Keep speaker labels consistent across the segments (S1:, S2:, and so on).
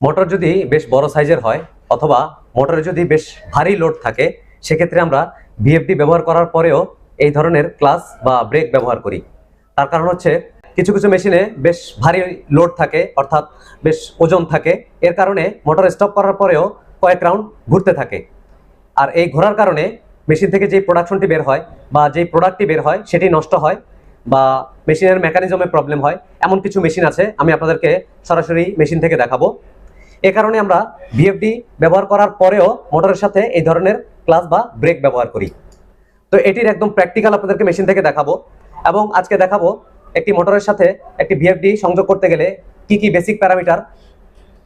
S1: Motor যদি বেশ বড় সাইজের হয় অথবা মোটরে যদি বেশ ভারী লোড থাকে, সেক্ষেত্রে আমরা ভিএফডি ব্যবহার করার পরেও এই ধরনের ক্লাচ বা ব্রেক ব্যবহার করি। তার কারণ হচ্ছে কিছু কিছু মেশিনে বেশ ভারী লোড থাকে, অর্থাৎ বেশ ওজন থাকে। এর কারণে মোটর স্টপ করার পরেও কয়েক রাউন্ড ঘুরতে থাকে। আর এই ঘোরার কারণে মেশিন থেকে যে প্রোডাকশনটি বের হয় বা যেই প্রোডাক্টটি বের হয় সেটি নষ্ট হয় বা মেশিনের মেকানিজমে প্রবলেম হয়। এমন কিছু মেশিন আছে, আমি আপনাদেরকে সরাসরি মেশিন থেকে দেখাবো। এ কারণে আমরা ভিএফডি ব্যবহার করার পরেও মোটরের সাথে এই ধরনের ক্লাচ বা ব্রেক ব্যবহার করি। তো এটির একদম প্র্যাকটিক্যাল আপনাদেরকে মেশিন থেকে দেখাবো, এবং আজকে দেখাবো একটি মোটরের সাথে একটি ভিএফডি সংযোগ করতে গেলে কি কি বেসিক প্যারামিটার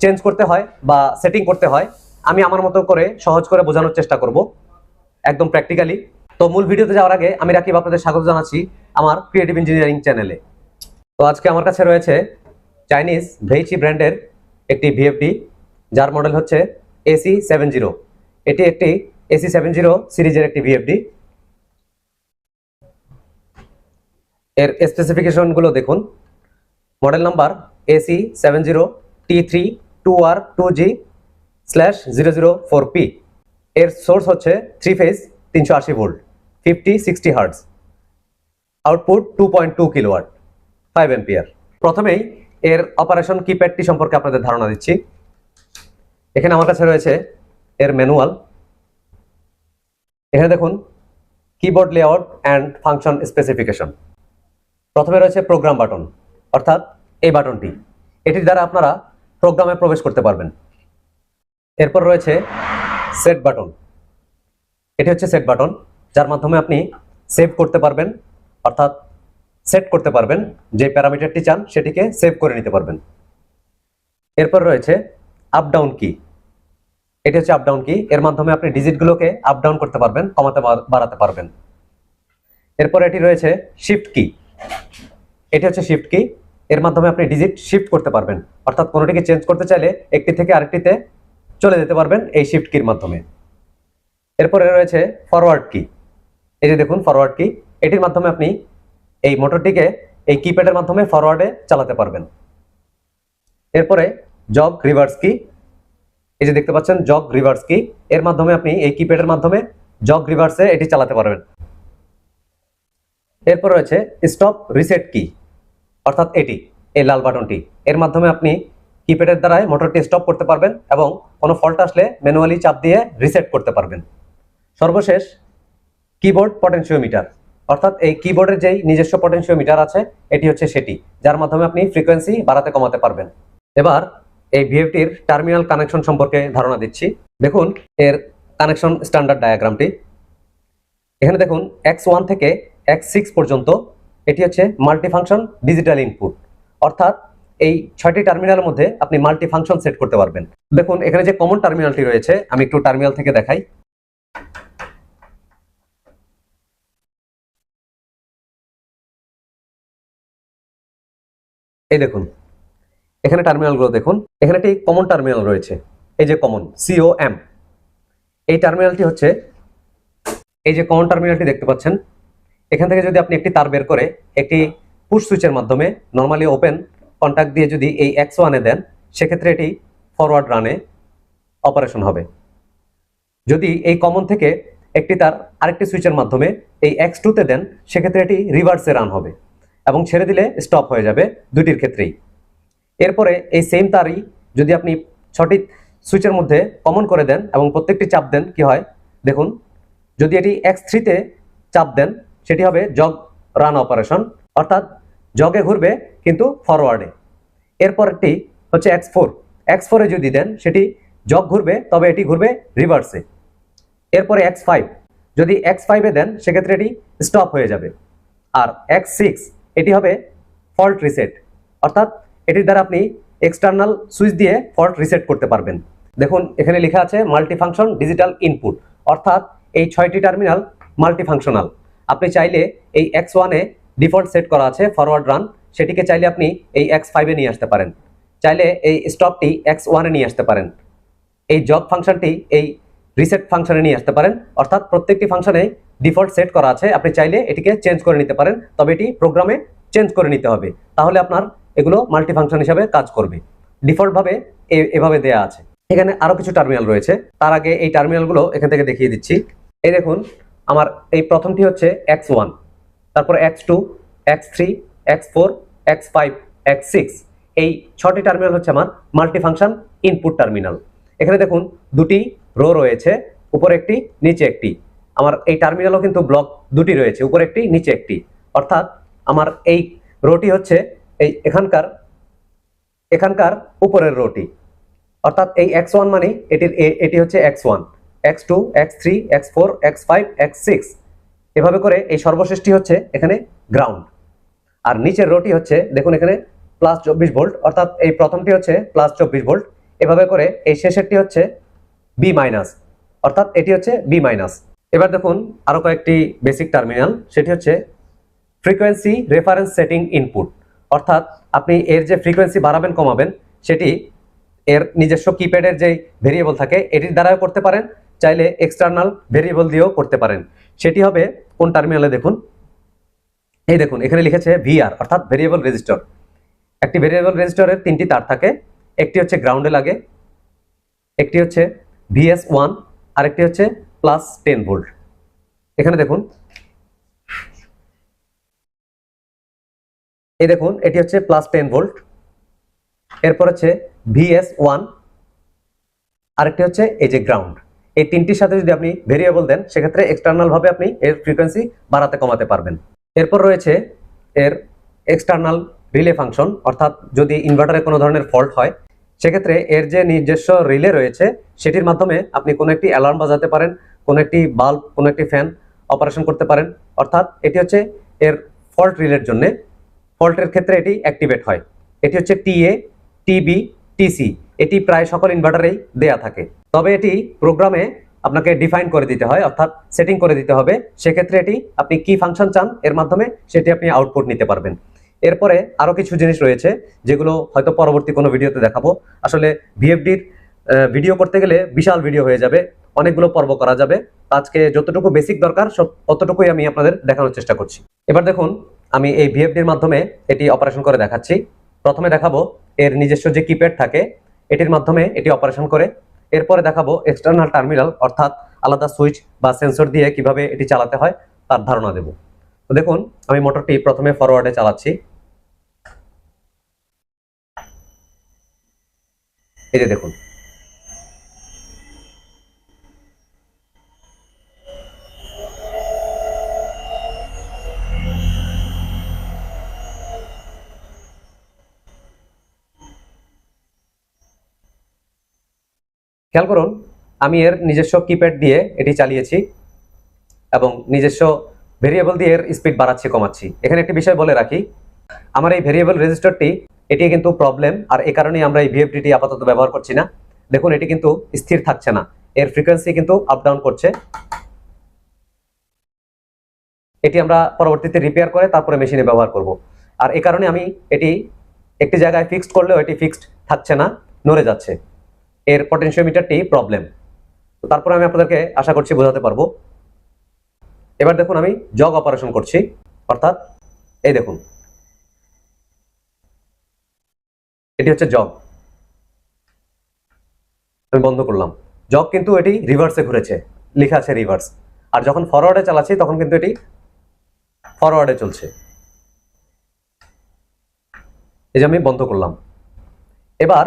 S1: চেঞ্জ করতে হয় বা সেটিং করতে হয়। আমি আমার মতো করে সহজ করে বোঝানোর চেষ্টা করব একদম প্র্যাকটিক্যালি। তো মূল ভিডিওতে যাওয়ার আগে আমি রাকিব আপনাদের স্বাগত জানাচ্ছি আমার ক্রিয়েটিভ ইঞ্জিনিয়ারিং চ্যানেলে। তো আজকে আমার কাছে রয়েছে চাইনিজ ভেইচি ব্র্যান্ডের একটি ভিএফডি, যার মডেল হচ্ছে AC70। এটি একটি AC70 সিরিজের একটি ভিএফডি। এর স্পেসিফিকেশনগুলো দেখুন। Model number AC70T32R2G/004P। এর সোর্স হচ্ছে 3 phase 380 volt 50-60 hertz, output 2.2 kilowatt, 5 ampere. প্রথমেই এর অপারেশন কিপ্যাডটি সম্পর্কে আপনাদের ধারণা দিচ্ছি। এখানে আমার কাছে রয়েছে এর ম্যানুয়াল। এখানে দেখুন keyboard layout and function specification. প্রথমে রয়েছে প্রোগ্রাম বাটন, অর্থাৎ এই বাটনটি, এটির দ্বারা আপনারা প্রোগ্রামে প্রবেশ করতে পারবেন। এরপর রয়েছে সেট বাটন। এটি হচ্ছে সেট বাটন, যার মাধ্যমে আপনি সেভ করতে পারবেন, অর্থাৎ সেট করতে পারবেন যে প্যারামিটারটি চান সেটিকে সেভ করে নিতে পারবেন। এরপর রয়েছে আপ ডাউন কি। এটি হচ্ছে আপ ডাউন কি, এর মাধ্যমে আপনি ডিজিটগুলোকে আপ ডাউন করতে পারবেন, কমাতে বাড়াতে পারবেন। এরপর এটি রয়েছে শিফট কি। এটি হচ্ছে শিফট কি, এর মাধ্যমে আপনি ডিজিট শিফট করতে পারবেন, অর্থাৎ কোনোটিকে চেঞ্জ করতে চাইলে একটি থেকে আরেকটিতে চলে যেতে পারবেন এই শিফট কির মাধ্যমে। এরপরে রয়েছে ফরওয়ার্ড কি। এই যে দেখুন ফরওয়ার্ড কি, এটির মাধ্যমে আপনি এই মোটরটিকে এই কিপ্যাডের মাধ্যমে ফরওয়ার্ডে চালাতে পারবেন। এরপরে জগ রিভার্স কি। এই যে দেখতে পাচ্ছেন জগ রিভার্স কি, এর মাধ্যমে আপনি এই কিপ্যাডের মাধ্যমে জগ রিভার্সে এটি চালাতে পারবেন। এরপর রয়েছে স্টপ রিসেট কি, অর্থাৎ এটি এই লাল বাটনটি, এর মাধ্যমে আপনি কিপ্যাডের দ্বারাই মোটরটি স্টপ করতে পারবেন এবং কোনো ফল্ট আসলে ম্যানুয়ালি চাপ দিয়ে রিসেট করতে পারবেন। সর্বশেষ কিবোর্ড পটেনশিওমিটার, অর্থাৎ এই কিবোর্ডের যেই নিজস্ব পটেনশিওমিটার আছে এটি হচ্ছে সেটি, যার মাধ্যমে আপনি ফ্রিকোয়েন্সি বাড়াতে কমাতে পারবেন। এবার এই ভিএফটির টার্মিনাল কানেকশন সম্পর্কে ধারণা দিচ্ছি। দেখুন এর কানেকশন স্ট্যান্ডার্ড ডায়াগ্রামটি। এখানে দেখুন X1 থেকে X6 পর্যন্ত এটি হচ্ছে মাল্টিফাংশন ডিজিটাল ইনপুট, অর্থাৎ এই 6টি টার্মিনালের মধ্যে আপনি মাল্টিফাংশন সেট করতে পারবেন। দেখুন এখানে যে কমন টার্মিনালটি রয়েছে, আমি একটু টার্মিনাল থেকে দেখাই। এই দেখুন এখানে টার্মিনালগুলো দেখুন, এখানে একটি কমন টার্মিনাল রয়েছে, এই যে কমন COM। এই টার্মিনালটি হচ্ছে এই যে কমন টার্মিনালটি দেখতে পাচ্ছেন, এখান থেকে যদি আপনি একটি তার বের করে একটি পুশ সুইচের মাধ্যমে নর্মালি ওপেন কন্ট্যাক্ট দিয়ে যদি এই X1-এ দেন, সেক্ষেত্রে এটি ফরওয়ার্ড রানে অপারেশন হবে। যদি এই কমন থেকে একটি তার আরেকটি সুইচের মাধ্যমে এই X2-তে দেন, সেক্ষেত্রে এটি রিভার্সে রান হবে এবং ছেড়ে দিলে স্টপ হয়ে যাবে, দুটির ক্ষেত্রেই। এরপরে এই সেম তারই যদি আপনি 6টি সুইচের মধ্যে কমন করে দেন এবং প্রত্যেকটি চাপ দেন, কি হয় দেখুন, যদি এটি X3-তে চাপ দেন সেটি হবে জগ রান অপারেশন, অর্থাৎ জগে ঘুরবে কিন্তু ফরওয়ার্ডে। এরপরটি হচ্ছে X4-এ যদি দেন সেটি জগ ঘুরবে, তবে এটি ঘুরবে রিভার্সে। এরপরে X5, যদি X5-এ দেন সেক্ষেত্রে এটি স্টপ হয়ে যাবে। আর X6 এটি হবে ফল্ট রিসেট, অর্থাৎ এটির দ্বারা আপনি এক্সটার্নাল সুইচ দিয়ে ফল্ট রিসেট করতে পারবেন। দেখুন এখানে লেখা আছে মাল্টিফাংশন ডিজিটাল ইনপুট, অর্থাৎ এই 6টি টার্মিনাল মাল্টিফাংশনাল। আপনি চাইলে এই X1-এ ডিফল্ট সেট করা আছে ফরওয়ার্ড রান, সেটিকে চাইলে আপনি এই X5-এ নিয়ে আসতে পারেন, চাইলে এই স্টপটি X1-এ নিয়ে আসতে পারেন, এই জব ফাংশনটি এই রিসেট ফাংশনে নিয়ে আসতে পারেন। অর্থাৎ প্রত্যেকটি ফাংশনে ডিফল্ট সেট করা আছে, আপনি চাইলে এটিকে চেঞ্জ করে নিতে পারেন, তবে এটি প্রোগ্রামে চেঞ্জ করে নিতে হবে, তাহলে আপনার এগুলো মাল্টিফাংশন হিসাবে কাজ করবে। ডিফল্ট ভাবে এভাবে দেয়া আছে। এখানে আরো কিছু টার্মিনাল রয়েছে, তার আগে এই টার্মিনালগুলো এখান থেকে দেখিয়ে দিচ্ছি। এই দেখুন, আমার এই প্রথমটি হচ্ছে X1, তারপর X2, X3, X4, X5, X6। এই 6টি টার্মিনাল হচ্ছে আমার মাল্টিফাংশন ইনপুট টার্মিনাল। এখানে দেখুন দুটি রো রয়েছে, উপরে একটি নিচে একটি। আমার এই টার্মিনালও কিন্তু ব্লক দুটি রয়েছে, উপরে একটি নিচে একটি। অর্থাৎ আমার এই রোটি হচ্ছে এই এখানকার উপরের রোটি। অর্থাৎ এই X1 মানে এটি হচ্ছে X1, X2, X3, X4, X5, X6। এভাবে করে এই সর্বশেষটি হচ্ছে এখানে গ্রাউন্ড। আর নিচের রোটি হচ্ছে দেখুন এখানে প্লাস 24 ভোল্ট, অর্থাৎ এই প্রথমটি হচ্ছে প্লাস 24 ভোল্ট। এভাবে করে এই শেষেরটি হচ্ছে বি মাইনাস, অর্থাৎ এটি হচ্ছে বি মাইনাস। এবার দেখুন আরো কয়েকটি বেসিক টার্মিনাল, সেটি হচ্ছে ফ্রিকোয়েন্সি রেফারেন্স সেটিং ইনপুট। অর্থাৎ আপনি এর যে ফ্রিকোয়েন্সি বাড়াবেন কমাবেন সেটি এর নিজস্ব কিপ্যাডের যে ভেরিয়েবল থাকে এটির দ্বারাও করতে পারেন, চাইলে এক্সটার্নাল ভেরিয়েবল দিয়েও করতে পারেন। সেটি হবে কোন টার্মিনালে দেখুন, এই দেখুন এখানে লিখেছে ভিআর, অর্থাৎ ভেরিয়েবল রেজিস্টার। একটি ভেরিয়েবল রেজিস্টারের 3টি তার থাকে, একটি হচ্ছে গ্রাউন্ডে লাগে, একটি হচ্ছে VS1, আরেকটি হচ্ছে প্লাস 10 ভোল্ট। এখানে দেখুন, এই দেখুন এটি হচ্ছে প্লাস 10 ভোল্ট, এরপর হচ্ছে VS1, আরেকটি হচ্ছে এই যে গ্রাউন্ড। এই 3টির সাথে যদি আপনি ভেরিয়েবল দেন সেক্ষেত্রে এক্সটার্নাল ভাবে আপনি এর ফ্রিকোয়েন্সি বাড়াতে কমাতে পারবেন। এরপর রয়েছে এর এক্সটার্নাল রিলে ফাংশন, অর্থাৎ যদি ইনভার্টারে কোনো ধরনের ফল্ট হয় সেক্ষেত্রে এর যে নিজস্ব রিলে রয়েছে সেটির মাধ্যমে আপনি কোনো একটি অ্যালার্ম বাজাতে পারেন, কোনো একটি বাল্ব, কোনো একটি ফ্যান অপারেশন করতে পারেন। অর্থাৎ এটি হচ্ছে এর ফল্ট রিলের জন্য, ফল্টের ক্ষেত্রে এটি অ্যাক্টিভেট হয়। এটি হচ্ছে TA, TB, TC। এটি প্রায় সকল ইনভার্টারেই দেয়া থাকে, তবে এটি প্রোগ্রামে আপনাকে ডিফাইন করে দিতে হয়, অর্থাৎ সেটিং করে দিতে হবে। সেক্ষেত্রে এটি আপনি কি ফাংশন চান এর মাধ্যমে সেটি আপনি আউটপুট নিতে পারবেন। এরপরে আরো কিছু জিনিস রয়েছে যেগুলো হয়তো পরবর্তী কোনো ভিডিওতে দেখাবো। আসলে ভিএফডির ভিডিও করতে গেলে বিশাল ভিডিও হয়ে যাবে, অনেকগুলো পর্ব করা যাবে। আজকে যতটুকু বেসিক দরকার সব অতটুকুই আমি আপনাদের দেখানোর চেষ্টা করছি। এবার দেখুন আমি এই ভিএফডির মাধ্যমে এটি অপারেশন করে দেখাচ্ছি। প্রথমে দেখাবো এর নিজস্ব যে কিপ্যাড থাকে এটির মাধ্যমে এটি অপারেশন করে, এরপরে দেখাবো এক্সটার্নাল টার্মিনাল অর্থাৎ আলাদা সুইচ বা সেন্সর দিয়ে কিভাবে এটি চালাতে হয় তার ধারণা দেব। তো দেখুন আমি মোটরটি প্রথমে ফরওয়ার্ডে চালাচ্ছি, এই যে দেখুন খেয়াল করুন আমি এর নিজস্ব কিপ্যাড দিয়ে এটি চালিয়েছি এবং নিজস্ব ভেরিয়েবল দিয়ে এর স্পিড বাড়াচ্ছি কমাচ্ছি। এখানে একটি বিষয় বলে রাখি, আমার এই ভেরিয়েবল রেজিস্টারটি এটি কিন্তু প্রবলেম, আর এই কারণেই আমরা এই ভিএফডিটি আপাতত ব্যবহার করছি না। দেখুন এটি কিন্তু স্থির থাকছে না, এর ফ্রিকোয়েন্সি কিন্তু আপ ডাউন করছে। এটি আমরা পরবর্তীতে রিপেয়ার করে তারপরে মেশিনে ব্যবহার করব। আর এই কারণে আমি এটি একটি জায়গায় ফিক্সড করলেও এটি ফিক্সড থাকছে না, নড়ে যাচ্ছে। এর পটেনশিওমিটারটি প্রবলেম। তো তারপরে আমি আপনাদেরকে আশা করছি বোঝাতে পারবো। এবার দেখুন আমি জগ অপারেশন করছি, অর্থাৎ এই দেখুন এটি হচ্ছে জগ, আমি বন্ধ করলাম। জগ কিন্তু এটি রিভার্সে ঘুরেছে, লেখা আছে রিভার্স। আর যখন ফরওয়ার্ডে চালাচ্ছি তখন কিন্তু এটি ফরওয়ার্ডে চলছে। এই যে আমি বন্ধ করলাম। এবার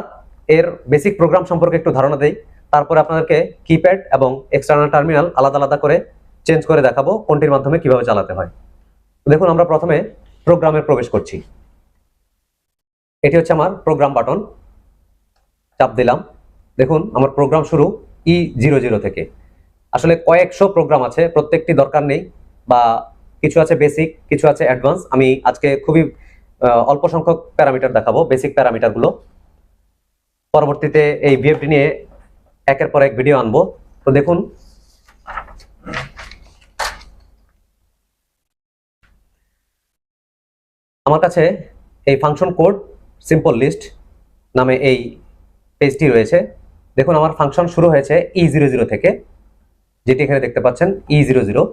S1: এর বেসিক প্রোগ্রাম সম্পর্কে একটু ধারণা দেই, তারপরে আপনাদেরকে কিপ্যাড এবং এক্সটার্নাল টার্মিনাল আলাদা আলাদা করে চেঞ্জ করে দেখাবো কোনটির মাধ্যমে কিভাবে চালাতে হয়। দেখুন আমরা প্রথমে প্রোগ্রামে প্রবেশ করছি। এটি হচ্ছে আমার প্রোগ্রাম বাটন, চাপ দিলাম। দেখুন আমার প্রোগ্রাম শুরু E00 থেকে। আসলে কয়েকশো প্রোগ্রাম আছে, প্রত্যেকটি দরকার নেই, বা কিছু আছে বেসিক, কিছু আছে অ্যাডভান্স। আমি আজকে খুবই অল্প সংখ্যক প্যারামিটার দেখাবো, বেসিক প্যারামিটারগুলো। পরবর্তীতে এই ভিএফডি নিয়ে একের পর এক ভিডিও আনবো। তো দেখুন আমার কাছে এই ফাংশন কোড সিম্পল লিস্ট নামে এই পেজটি রয়েছে। দেখুন আমার ফাংশন শুরু হয়েছে E00 থেকে, যেটি এখানে দেখতে পাচ্ছেন E00।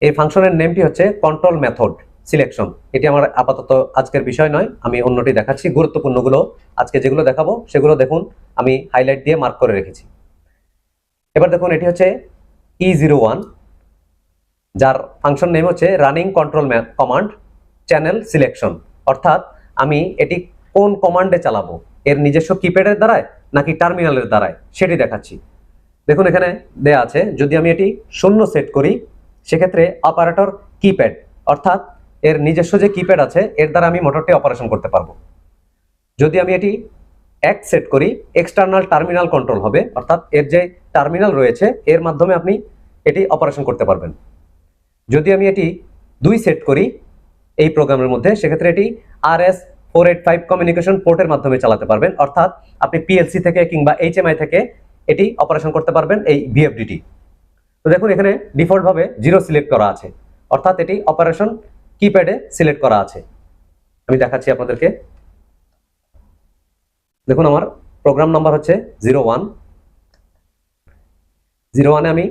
S1: এই ফাংশনের নেমটি হচ্ছে কন্ট্রোল মেথড। সিলেকশন। এটি আমার আপাতত আজকের বিষয় নয়, আমি অন্যটি দেখাচ্ছি। গুরুত্বপূর্ণগুলো আজকে যেগুলো দেখাবো সেগুলো দেখুন আমি হাইলাইট দিয়ে মার্ক করে রেখেছি। এবার দেখুন এটি হচ্ছে E01, যার ফাংশন নেম হচ্ছে running control command channel selection. অর্থাৎ আমি এটি কোন কমান্ডে চালাবো, এর নিজস্ব কিপ্যাডের দ্বারায় নাকি টার্মিনালের দ্বারায় সেটি দেখাচ্ছি। দেখুন এখানে দেয়া আছে, যদি আমি এটি 0 সেট করি সেক্ষেত্রে অপারেটর কিপ্যাড অর্থাৎ এর নিজস্ব যে কিপ্যাড আছে এর দ্বারা আমি মোটরটি অপারেশন করতে পারবো। যদি আমি এটি 1 সেট করি এক্সটার্নাল টার্মিনাল কন্ট্রোল হবে, অর্থাৎ এর যে টার্মিনাল রয়েছে এর মাধ্যমে আপনি এটি অপারেশন করতে পারবেন। যদি আমি এটি 2 সেট করি এই প্রোগ্রামের মধ্যে সেক্ষেত্রে এটি RS485 কমিউনিকেশন পোর্টের মাধ্যমে চালাতে পারবেন, অর্থাৎ আপনি PLC থেকে কিংবা HMI থেকে এটি অপারেশন করতে পারবেন এই VFDটি। তো দেখুন এখানে ডিফল্ট ভাবে 0 সিলেক্ট করা আছে, অর্থাৎ এটি অপারেশন কিপ্যাডে সিলেক্ট করা আছে। আমি দেখাচ্ছি আপনাদেরকে। দেখুন আমার প্রোগ্রাম নাম্বার হচ্ছে 01। 01-এ আমি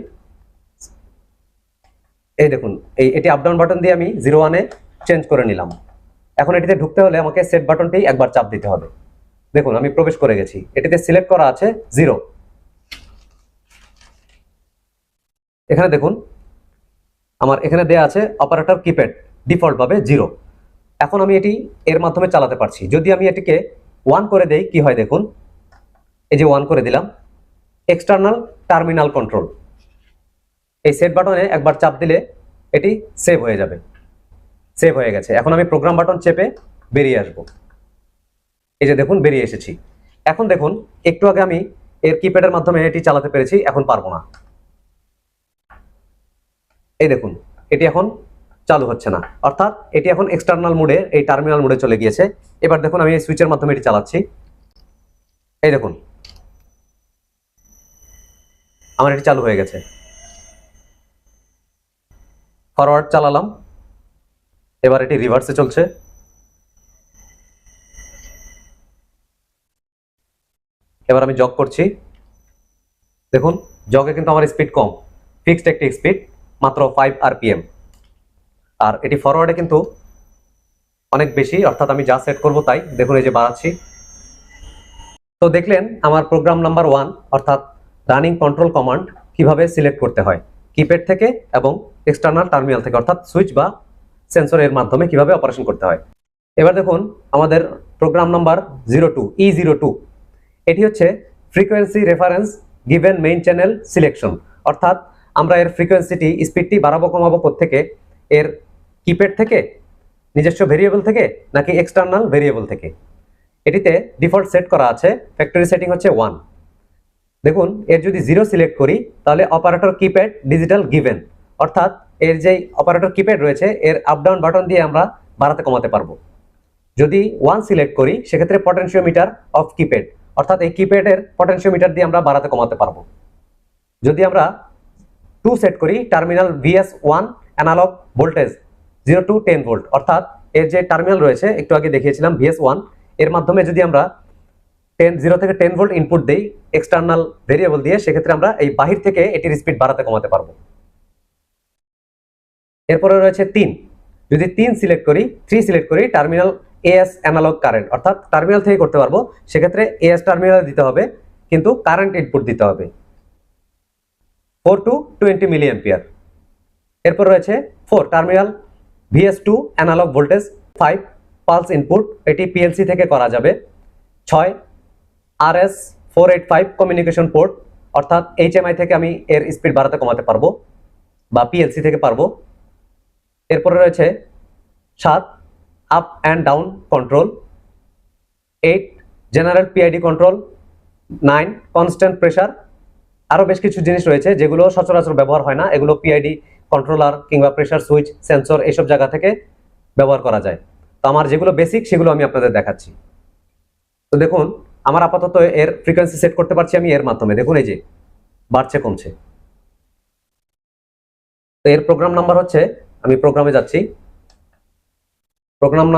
S1: এই দেখুন এটি আপ ডাউন বাটন দিয়ে আমি 01-এ চেঞ্জ করে নিলাম। এখন এটিতে ঢুকতে হলে আমাকে সেট বাটনটি একবার চাপ দিতে হবে। দেখুন আমি প্রবেশ করে গেছি, এটিতে সিলেক্ট করা আছে 0। এখানে দেখুন আমার এখানে দেয়া আছে অপারেটর কিপ্যাড ডিফল্ট ভাবে 0। এখন আমি এটি এর মাধ্যমে চালাতে পারছি। যদি আমি এটিকে 1 করে দেই কি হয় দেখুন, এই যে 1 করে দিলাম, এক্সটার্নাল টার্মিনাল কন্ট্রোল, এই সেট বাটনে একবার চাপ দিলে এটি সেভ হয়ে যাবে। সেভ হয়ে গেছে। এখন আমি প্রোগ্রাম বাটন চেপে বেরিয়ে আসব। এই যে দেখুন বেরিয়ে এসেছি। এখন দেখুন একটু আগে আমি এর কিপ্যাডের মাধ্যমে এটি চালাতে পেরেছি, এখন পারবো না। এই দেখুন এটি এখন চালু হচ্ছে না, অর্থাৎ এটি এখন এক্সটার্নাল মোডে এই টার্মিনাল মোডে চলে গিয়েছে। এবার দেখুন আমি এই সুইচের মাধ্যমে এটি চালাচ্ছি। এই দেখুন আমার এটি চালু হয়ে গেছে। ফরওয়ার্ড চালালাম, এবার এটি রিভার্সে চলছে। এবার আমি জগ করছি। দেখুন জগে কিন্তু আমার স্পিড কম, ফিক্সড একটি স্পিড মাত্র 5 RPM। আর এটি ফরওয়ার্ডে কিন্তু অনেক বেশি, অর্থাৎ আমি যা সেট করব তাই। দেখুন এই যে বাড়াচ্ছি। তো দেখলেন আমার প্রোগ্রাম নাম্বার 1 অর্থাৎ রানিং কন্ট্রোল কমান্ড কিভাবে সিলেক্ট করতে হয় কিপ্যাড থেকে এবং এক্সটার্নাল টার্মিনাল থেকে, অর্থাৎ সুইচ বা সেন্সরের মাধ্যমে কিভাবে অপারেশন করতে হয়। এবার দেখুন আমাদের প্রোগ্রাম নাম্বার 02 E02, এটি হচ্ছে frequency reference given main channel selection. অর্থাৎ আমরা এর ফ্রিকোয়েন্সিটি স্পিডটি বাড়াবো কমাবো থেকে, এর কিপ্যাড থেকে, নিজস্ব ভেরিয়েবল থেকে নাকি এক্সটার্নাল ভেরিয়েবল থেকে। এটিতে ডিফল্ট সেট করা আছে, ফ্যাক্টরি সেটিং হচ্ছে 1। দেখুন এর যদি 0 সিলেক্ট করি তাহলে অপারেটর কিপ্যাড ডিজিটাল গিভেন, অর্থাৎ এর যে অপারেটর কিপ্যাড রয়েছে এর আপ ডাউন বাটন দিয়ে আমরা বাড়াতে কমাতে পারবো। যদি 1 সিলেক্ট করি সেক্ষেত্রে পটেনশিওমিটার অফ কিপ্যাড, অর্থাৎ এই কিপ্যাডের পটেনশিওমিটার দিয়ে আমরা বাড়াতে কমাতে পারবো। যদি আমরা 2 সেট করি terminal VS1 analogue voltage 0 to 10 volt, অর্থাৎ এর যে টার্মিনাল রয়েছে একটু আগে দেখিয়েছিলাম VS1, এর মাধ্যমে যদি আমরা 0 থেকে 10 ভোল্ট ইনপুট দেই এক্সটার্নাল ভেরিয়েবল দিয়ে, সেক্ষেত্রে আমরা এই বাহির থেকে এটির স্পিড বাড়াতে কমাতে পারবো। এরপরে রয়েছে 3, যদি 3 সিলেক্ট করি 3 সিলেক্ট করি টার্মিনাল AS অ্যানালগ কারেন্ট, অর্থাৎ টার্মিনাল থেকে করতে পারবো। সেক্ষেত্রে AS টার্মিনাল দিতে হবে কিন্তু কারেন্ট ইনপুট দিতে হবে 4 to 20 মিলি অ্যাম্পিয়ার। এরপর রয়েছে 4 terminal VS2 analogue voltage 5 pulse input, এটি PLC থেকে করা যাবে। 6 RS485 কমিউনিকেশন পোর্ট, অর্থাৎ HMI থেকে আমি এর স্পিড বাড়াতে কমাতে পারবো বা PLC থেকে পারবো। এরপরে রয়েছে 7 up and down control, 8 general PID control, 9 constant pressure. আরো বেশ কিছু জিনিস রয়েছে যেগুলো সচরাচর ব্যবহার হয় না, এগুলো PID কন্ট্রোলার কিংবা প্রেসার সুইচ সেন্সর এইসব জায়গা থেকে ব্যবহার করা যায়। তো আমার যেগুলো বেসিক সেগুলো আমি আপনাদের দেখাচ্ছি। তো দেখুন আমার আপাতত এর ফ্রিকোয়েন্সি সেট করতে পারছি আমি এর মাধ্যমে। দেখুন এই যে বাড়ছে কমছে। তো এর প্রোগ্রাম নাম্বার হচ্ছে, আমি প্রোগ্রামে যাচ্ছি, প্রোগ্রাম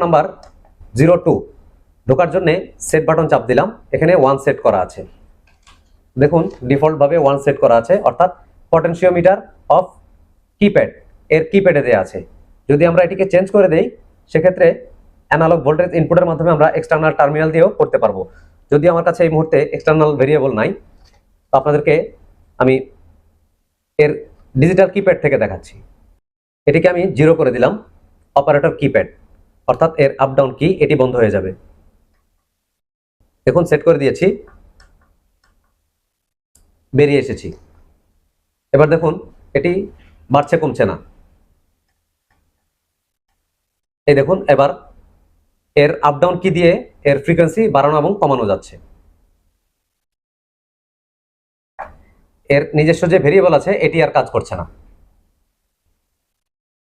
S1: নাম্বার 02 ঢোকার জন্য সেট বাটন চাপ দিলাম। এখানে 1 সেট করা আছে। দেখুন ডিফল্ট ভাবে 1 সেট করা আছে, অর্থাৎ পটেনশিওমিটার অফ কিপ্যাড এর কিপ্যাডে দেওয়া আছে যদি আমরা এটিকে চেঞ্জ করে দেই সেক্ষেত্রে অ্যানালগ ভোল্টেজ ইনপুটের মাধ্যমে আমরা এক্সটার্নাল টার্মিনাল দিয়েও করতে পারবো। যদি আমার কাছে এই মুহূর্তে এক্সটার্নাল ভেরিয়েবল নাই, তো আপনাদেরকে আমি এর ডিজিটাল কিপ্যাড থেকে দেখাচ্ছি। এটিকে আমি 0 করে দিলাম, অপারেটর কিপ্যাড, অর্থাৎ এর আপ ডাউন কি এটি বন্ধ হয়ে যাবে। দেখুন সেট করে দিয়েছি, বেরিয়ে এসেছি। এবার দেখুন এটি বাড়ছে কমছে না। এই দেখুন এবার এর আপ ডাউন কি দিয়ে এর ফ্রিকোয়েন্সি বাড়ানো এবং কমানো যাচ্ছে। এর নিজস্ব যে ভেরিয়েবল আছে এটি আর কাজ করছে না।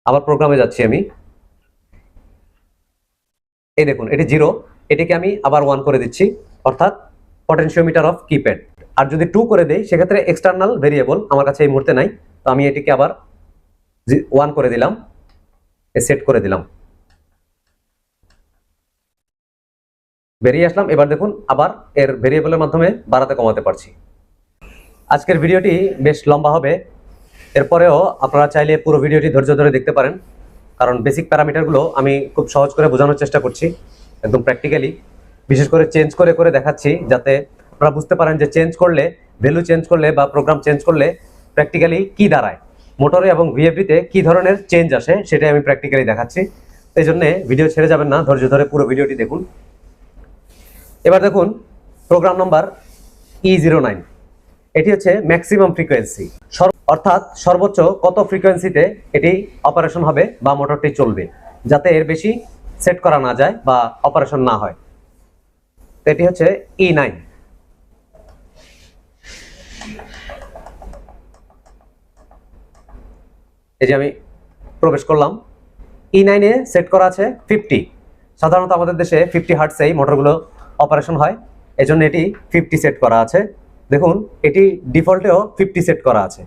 S1: আবার প্রোগ্রামে যাচ্ছি আমি। এই দেখুন এটি 0, এটিকে আমি আবার 1 করে দিচ্ছি, অর্থাৎ পটেনশিওমিটার অফ কিপ্যাড। আর যদি 2 করে দেই সেক্ষেত্রে এক্সটার্নাল ভেরিয়েবল আমার কাছে এই মুহূর্তে নাই, তো আমি এটিকে আবার 1 করে দিলাম, সেট করে দিলাম, বেরিয়ে আসলাম। এবার দেখুন আবার এর ভেরিয়েবলের মাধ্যমে বাড়াতে কমাতে পারছি। আজকের ভিডিওটি বেশ লম্বা হবে, এরপরেও আপনারা চাইলে পুরো ভিডিওটি ধৈর্য ধরে দেখতে পারেন, কারণ বেসিক প্যারামিটারগুলো আমি খুব সহজ করে বোঝানোর চেষ্টা করছি, একদম প্র্যাকটিক্যালি। বিশেষ করে চেঞ্জ করে করে দেখাচ্ছি যাতে আপনারা বুঝতে পারেন যে চেঞ্জ করলে, ভ্যালু চেঞ্জ করলে বা প্রোগ্রাম চেঞ্জ করলে প্র্যাকটিক্যালি কি দাঁড়ায়, মোটরে এবং ভিএফডিতে কি ধরনের চেঞ্জ আসে সেটাই আমি প্র্যাকটিক্যালি দেখাচ্ছি। এই জন্য ভিডিও ছেড়ে যাবেন না, ধৈর্য ধরে পুরো ভিডিওটি দেখুন। এবার দেখুন প্রোগ্রাম নাম্বার E09, এটি হচ্ছে ম্যাক্সিমাম ফ্রিকোয়েন্সি, অর্থাৎ সর্বোচ্চ কত ফ্রিকোয়েন্সিতে এটি অপারেশন হবে বা মোটরটি চলবে, যাতে এর বেশি সেট করা না যায় বা অপারেশন না হয়। তো এটি হচ্ছে E9। এই যে আমি প্রবেশ করলাম, E9 এ সেট করা আছে 50। সাধারণত আমাদের দেশে 50 হার্টজে এই মোটরগুলো অপারেশন হয়, এজন্য এটি 50 সেট করা আছে। দেখুন এটি ডিফল্টেও 50 সেট করা আছে।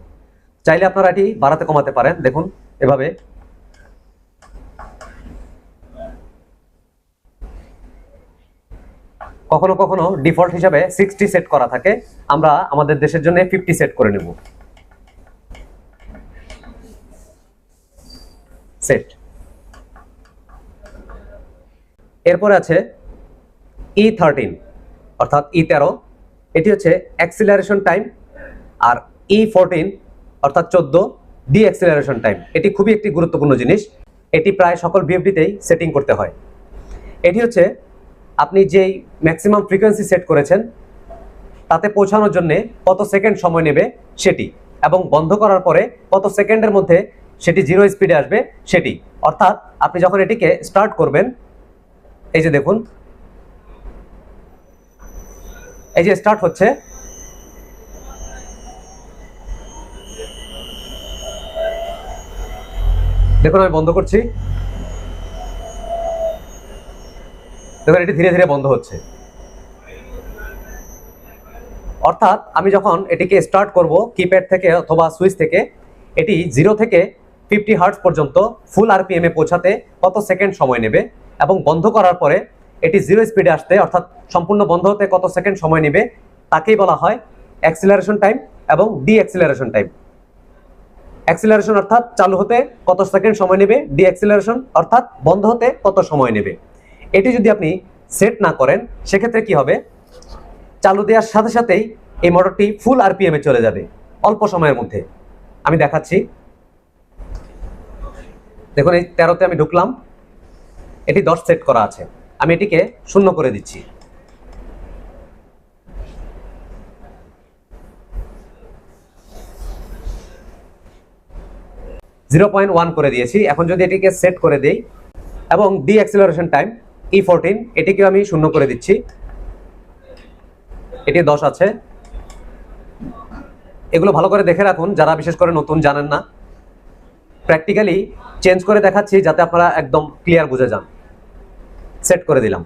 S1: চাইলে আপনারা এটি বাড়াতে কমাতে পারেন। দেখুন এভাবে কখনো কখনো ডিফল্ট হিসাবে 60 সেট করা থাকে, আমরা আমাদের দেশের জন্য 50 সেট করে নেব। সেট। এরপরে আছে E13 অর্থাৎ E13, এটি হচ্ছে অ্যাক্সিলারেশন টাইম। আর E14 অর্থাৎ 14 ডি অ্যাক্সিলারেশন টাইম। এটি খুবই একটি গুরুত্বপূর্ণ জিনিস, এটি প্রায় সকল ভিএফডিতেই সেটিং করতে হয়। এটি হচ্ছে আপনি যেই ম্যাক্সিমাম ফ্রিকোয়েন্সি সেট করেছেন তাতে পৌঁছানোর জন্য কত সেকেন্ড সময় নেবে সেটি, এবং বন্ধ করার পরে কত সেকেন্ডের মধ্যে সেটি 0 স্পিডে আসবে সেটি। অর্থাৎ আপনি যখন এটিকে স্টার্ট করবেন, এই যে দেখুন এই যে স্টার্ট হচ্ছে, দেখুন আমি বন্ধ করছি, দেখুন এটি ধীরে ধীরে বন্ধ হচ্ছে। অর্থাৎ আমি যখন এটিকে স্টার্ট করব কিপ্যাড থেকে অথবা সুইচ থেকে, এটি 0 থেকে 50 হার্টজ পর্যন্ত ফুল আরপিএম এ পৌঁছাতে কত সেকেন্ড সময় নেবে, এবং বন্ধ করার পরে এটি 0 স্পিডে আসতে অর্থাৎ সম্পূর্ণ বন্ধ হতে কত সেকেন্ড সময় নেবে, তাকেই বলা হয় অ্যাক্সিলারেশন টাইম এবং ডি অ্যাক্সিলারেশন টাইম। অ্যাক্সিলারেশন অর্থাৎ চালু হতে কত সেকেন্ড সময় নেবে, ডি অ্যাক্সিলারেশন অর্থাৎ বন্ধ হতে কত সময় নেবে। এটি যদি আপনি সেট না করেন সেক্ষেত্রে কি হবে, চালু দেওয়ার সাথে সাথেই এই মোটরটি ফুল আরপিএম এ চলে যাবে অল্প সময়ের মধ্যে। আমি দেখাচ্ছি, দেখুন এই 13তে আমি ঢুকলাম, এটি 10 সেট করা আছে, আমি এটিকে 0 করে দিচ্ছি। (0.1) করে দিয়েছি। এখন যদি এটিকে সেট করে দেই এবং ডি অ্যাক্সিলারেশন টাইম E14, এটিকে আমি 0 করে দিচ্ছি, এটি 10 আছে। এগুলো ভালো করে দেখে রাখুন যারা বিশেষ করে নতুন জানেন না, প্র্যাকটিক্যালি চেঞ্জ করে দেখাচ্ছি যাতে আপনারা একদম ক্লিয়ার বুঝে যান। সেট করে দিলাম।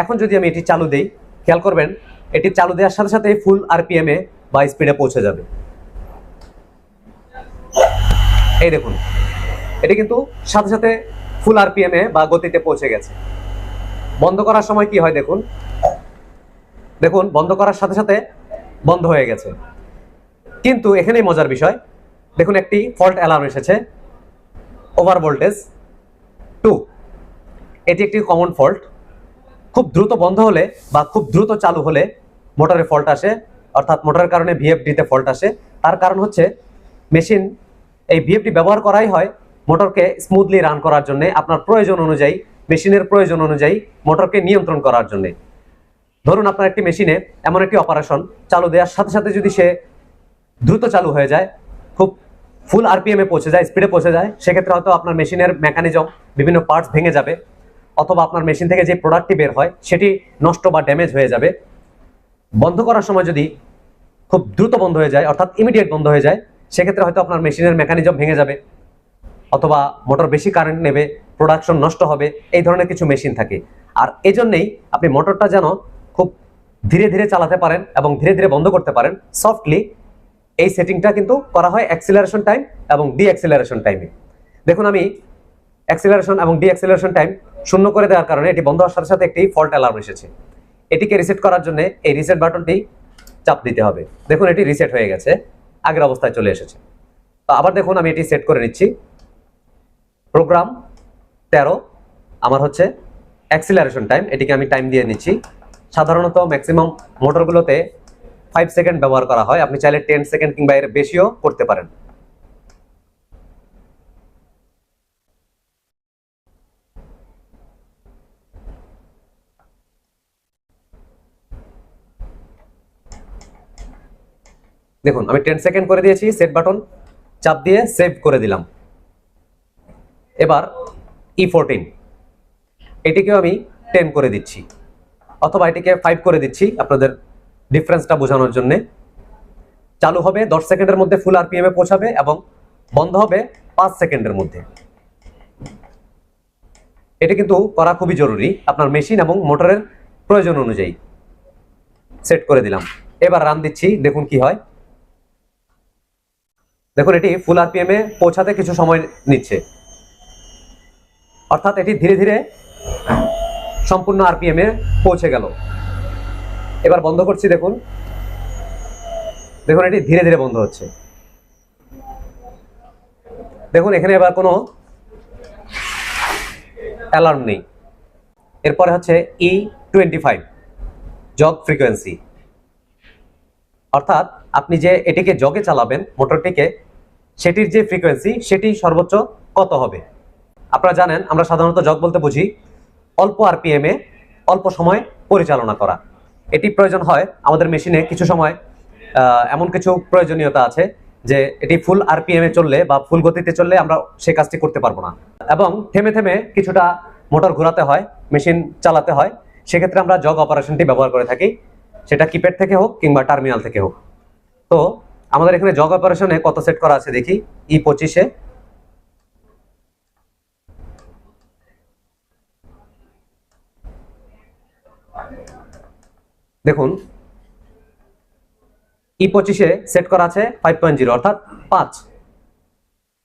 S1: এখন যদি আমি এটি চালু দেই, খেয়াল করবেন এটি চালু দেওয়ার সাথে সাথে ফুল আরপিএম এ বা স্পিডে পৌঁছে যাবে। এই দেখুন এটি কিন্তু সাথে সাথে ফুল আরপিএম এ বা গতিতে পৌঁছে গেছে। বন্ধ করার সময় কি হয় দেখুন, দেখুন বন্ধ করার সাথে সাথে বন্ধ হয়ে গেছে। কিন্তু এখানেই মজার বিষয়, দেখুন একটি ফল্ট অ্যালার্ম এসেছে। Over voltage 2। এটি একটি কমন ফল্ট। খুব দ্রুত বন্ধ হলে বা খুব দ্রুত চালু হলে মোটরে ফল্ট আসে, অর্থাৎ মোটরের কারণে ভিএফডিতে ফল্ট আসে। তার কারণ হচ্ছে মেশিন এই ভিএফডি ব্যবহার করাই হয় মোটরকে স্মুথলি রান করার জন্য, আপনার প্রয়োজন অনুযায়ী, মেশিনের প্রয়োজন অনুযায়ী মোটরকে নিয়ন্ত্রণ করার জন্য। ধরুন আপনার একটি মেশিনে এমন একটি অপারেশন চালু দেওয়ার সাথে সাথে যদি সে দ্রুত চালু হয়ে যায়, খুব ফুল আরপিএমে পৌঁছে যায়, স্পিডে পৌঁছে যায়, সেক্ষেত্রে হয়তো আপনার মেশিনের মেকানিজম বিভিন্ন পার্টস ভেঙে যাবে, অথবা আপনার মেশিন থেকে যে প্রোডাক্টটি বের হয় সেটি নষ্ট বা ড্যামেজ হয়ে যাবে। বন্ধ করার সময় যদি খুব দ্রুত বন্ধ হয়ে যায়, অর্থাৎ ইমিডিয়েট বন্ধ হয়ে যায়, সেক্ষেত্রে হয়তো আপনার মেশিনের মেকানিজম ভেঙে যাবে, অথবা মোটর বেশি কারেন্ট নেবে, প্রোডাকশন নষ্ট হবে, এই ধরনের কিছু মেশিন থাকে। আর এই জন্যেই আপনি মোটরটা যেন খুব ধীরে ধীরে চালাতে পারেন এবং ধীরে ধীরে বন্ধ করতে পারেন সফটলি, এই সেটিংটা কিন্তু করা হয় অ্যাক্সিলারেশন টাইম এবং ডিঅ্যাক্সিলারেশন টাইমে। দেখুন আমি অ্যাক্সিলারেশন এবং ডিঅ্যাক্সিলারেশন টাইম শূন্য করে দেওয়ার কারণে এটি বন্ধ হওয়ার সাথে সাথে একটি ফল্ট অ্যালার্ম এসেছে। এটিকে রিসেট করার জন্য এই রিসেট বাটনটি চাপ দিতে হবে। দেখুন এটি রিসেট হয়ে গেছে, আগের অবস্থায় চলে এসেছে। তো আবার দেখুন আমি এটি সেট করে নিচ্ছি। প্রোগ্রাম 13 আমার হচ্ছে অ্যাক্সিলারেশন টাইম, এটিকে আমি টাইম দিয়ে নিচ্ছি। সাধারণত ম্যাক্সিমাম মোটরগুলোতে 5 সেকেন্ড ব্যবহার করা হয়, আপনি চাইলে 10 সেকেন্ড কিংবা এর বেশিও করতে পারেন। দেখুন আমি 10 সেকেন্ড করে দিয়েছি, সেট বাটন চাপ দিয়ে সেভ করে দিলাম। এবার E14 এটিকেও আমি 10 করে দিচ্ছি, অথবা এটিকে 5 করে দিচ্ছি আপনাদের ডিফারেন্সটা বোঝানোর জন্য। চালু হবে 10 সেকেন্ডের মধ্যে ফুল আরপিএম এ পৌঁছাবে এবং বন্ধ হবে 5 সেকেন্ডের মধ্যে। এটি কিন্তু করা খুবই জরুরি আপনার মেশিন এবং মোটরের প্রয়োজন অনুযায়ী। সেট করে দিলাম, এবার রান দিচ্ছি, দেখুন কি হয়। দেখুন এটি ফুল আরপিএম এ পৌঁছাতে কিছু সময় নিচ্ছে, অর্থাৎ এটি ধীরে ধীরে সম্পূর্ণ আরপিএম এ পৌঁছে গেল। এবার বন্ধ করছি, দেখুন দেখুন এটি ধীরে ধীরে বন্ধ হচ্ছে। দেখুন এখানে এবার কোনো অ্যালার্ম নেই। এরপরে হচ্ছে E25 জগ ফ্রিকোয়েন্সি, অর্থাৎ আপনি যে এটিকে জগে চালাবেন মোটরটিকে, সেটির যে ফ্রিকোয়েন্সি সেটি সর্বোচ্চ কত হবে। আপনারা জানেন আমরা সাধারণত জগ বলতে বুঝি অল্প আরপিএম এ অল্প সময় পরিচালনা করা। এটি প্রয়োজন হয় আমাদের মেশিনে কিছু সময় এমন কিছু প্রয়োজনীয়তা আছে যে এটি ফুল আরপিএম এ চললে বা ফুল গতিতে চললে আমরা সেই কাজটি করতে পারবো না, এবং থেমে থেমে কিছুটা মোটর ঘোরাতে হয়, মেশিন চালাতে হয়। সেক্ষেত্রে আমরা জগ অপারেশনটি ব্যবহার করে থাকি, সেটা কিপ্যাড থেকে হোক কিংবা টার্মিনাল থেকে হোক। তো আমাদের এখানে জগ অপারেশনে কত সেট করা আছে দেখি। E25 দেখুন E25 সেট করা আছে 5.0 অর্থাৎ 5,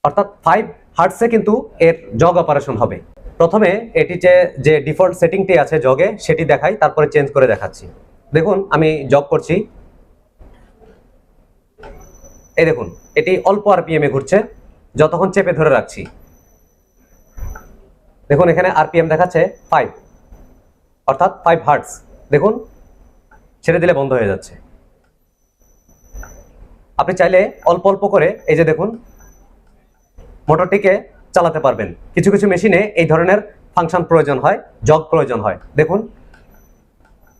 S1: অর্থাৎ 5 হার্টসে কিন্তু এর জগ অপারেশন হবে। প্রথমে এটি যে ডিফল্ট সেটিংটি আছে জগে সেটি দেখাই, তারপরে চেঞ্জ করে দেখাচ্ছি। দেখুন আমি জগ করছি, এই দেখুন এটি অল্প আরপিএম এ ঘুরছে যতক্ষণ চেপে ধরে রাখছি। দেখুন এখানে আরপিএম দেখাচ্ছে 5, অর্থাৎ 5 হার্টস। দেখুন ছেড়ে দিলে বন্ধ হয়ে যাচ্ছে। আপনি চাইলে অল্প অল্প করে এই যে দেখুন মোটরটিকে চালাতে পারবেন। কিছু কিছু মেশিনে এই ধরনের ফাংশন প্রয়োজন হয়, জগ প্রয়োজন হয়। দেখুন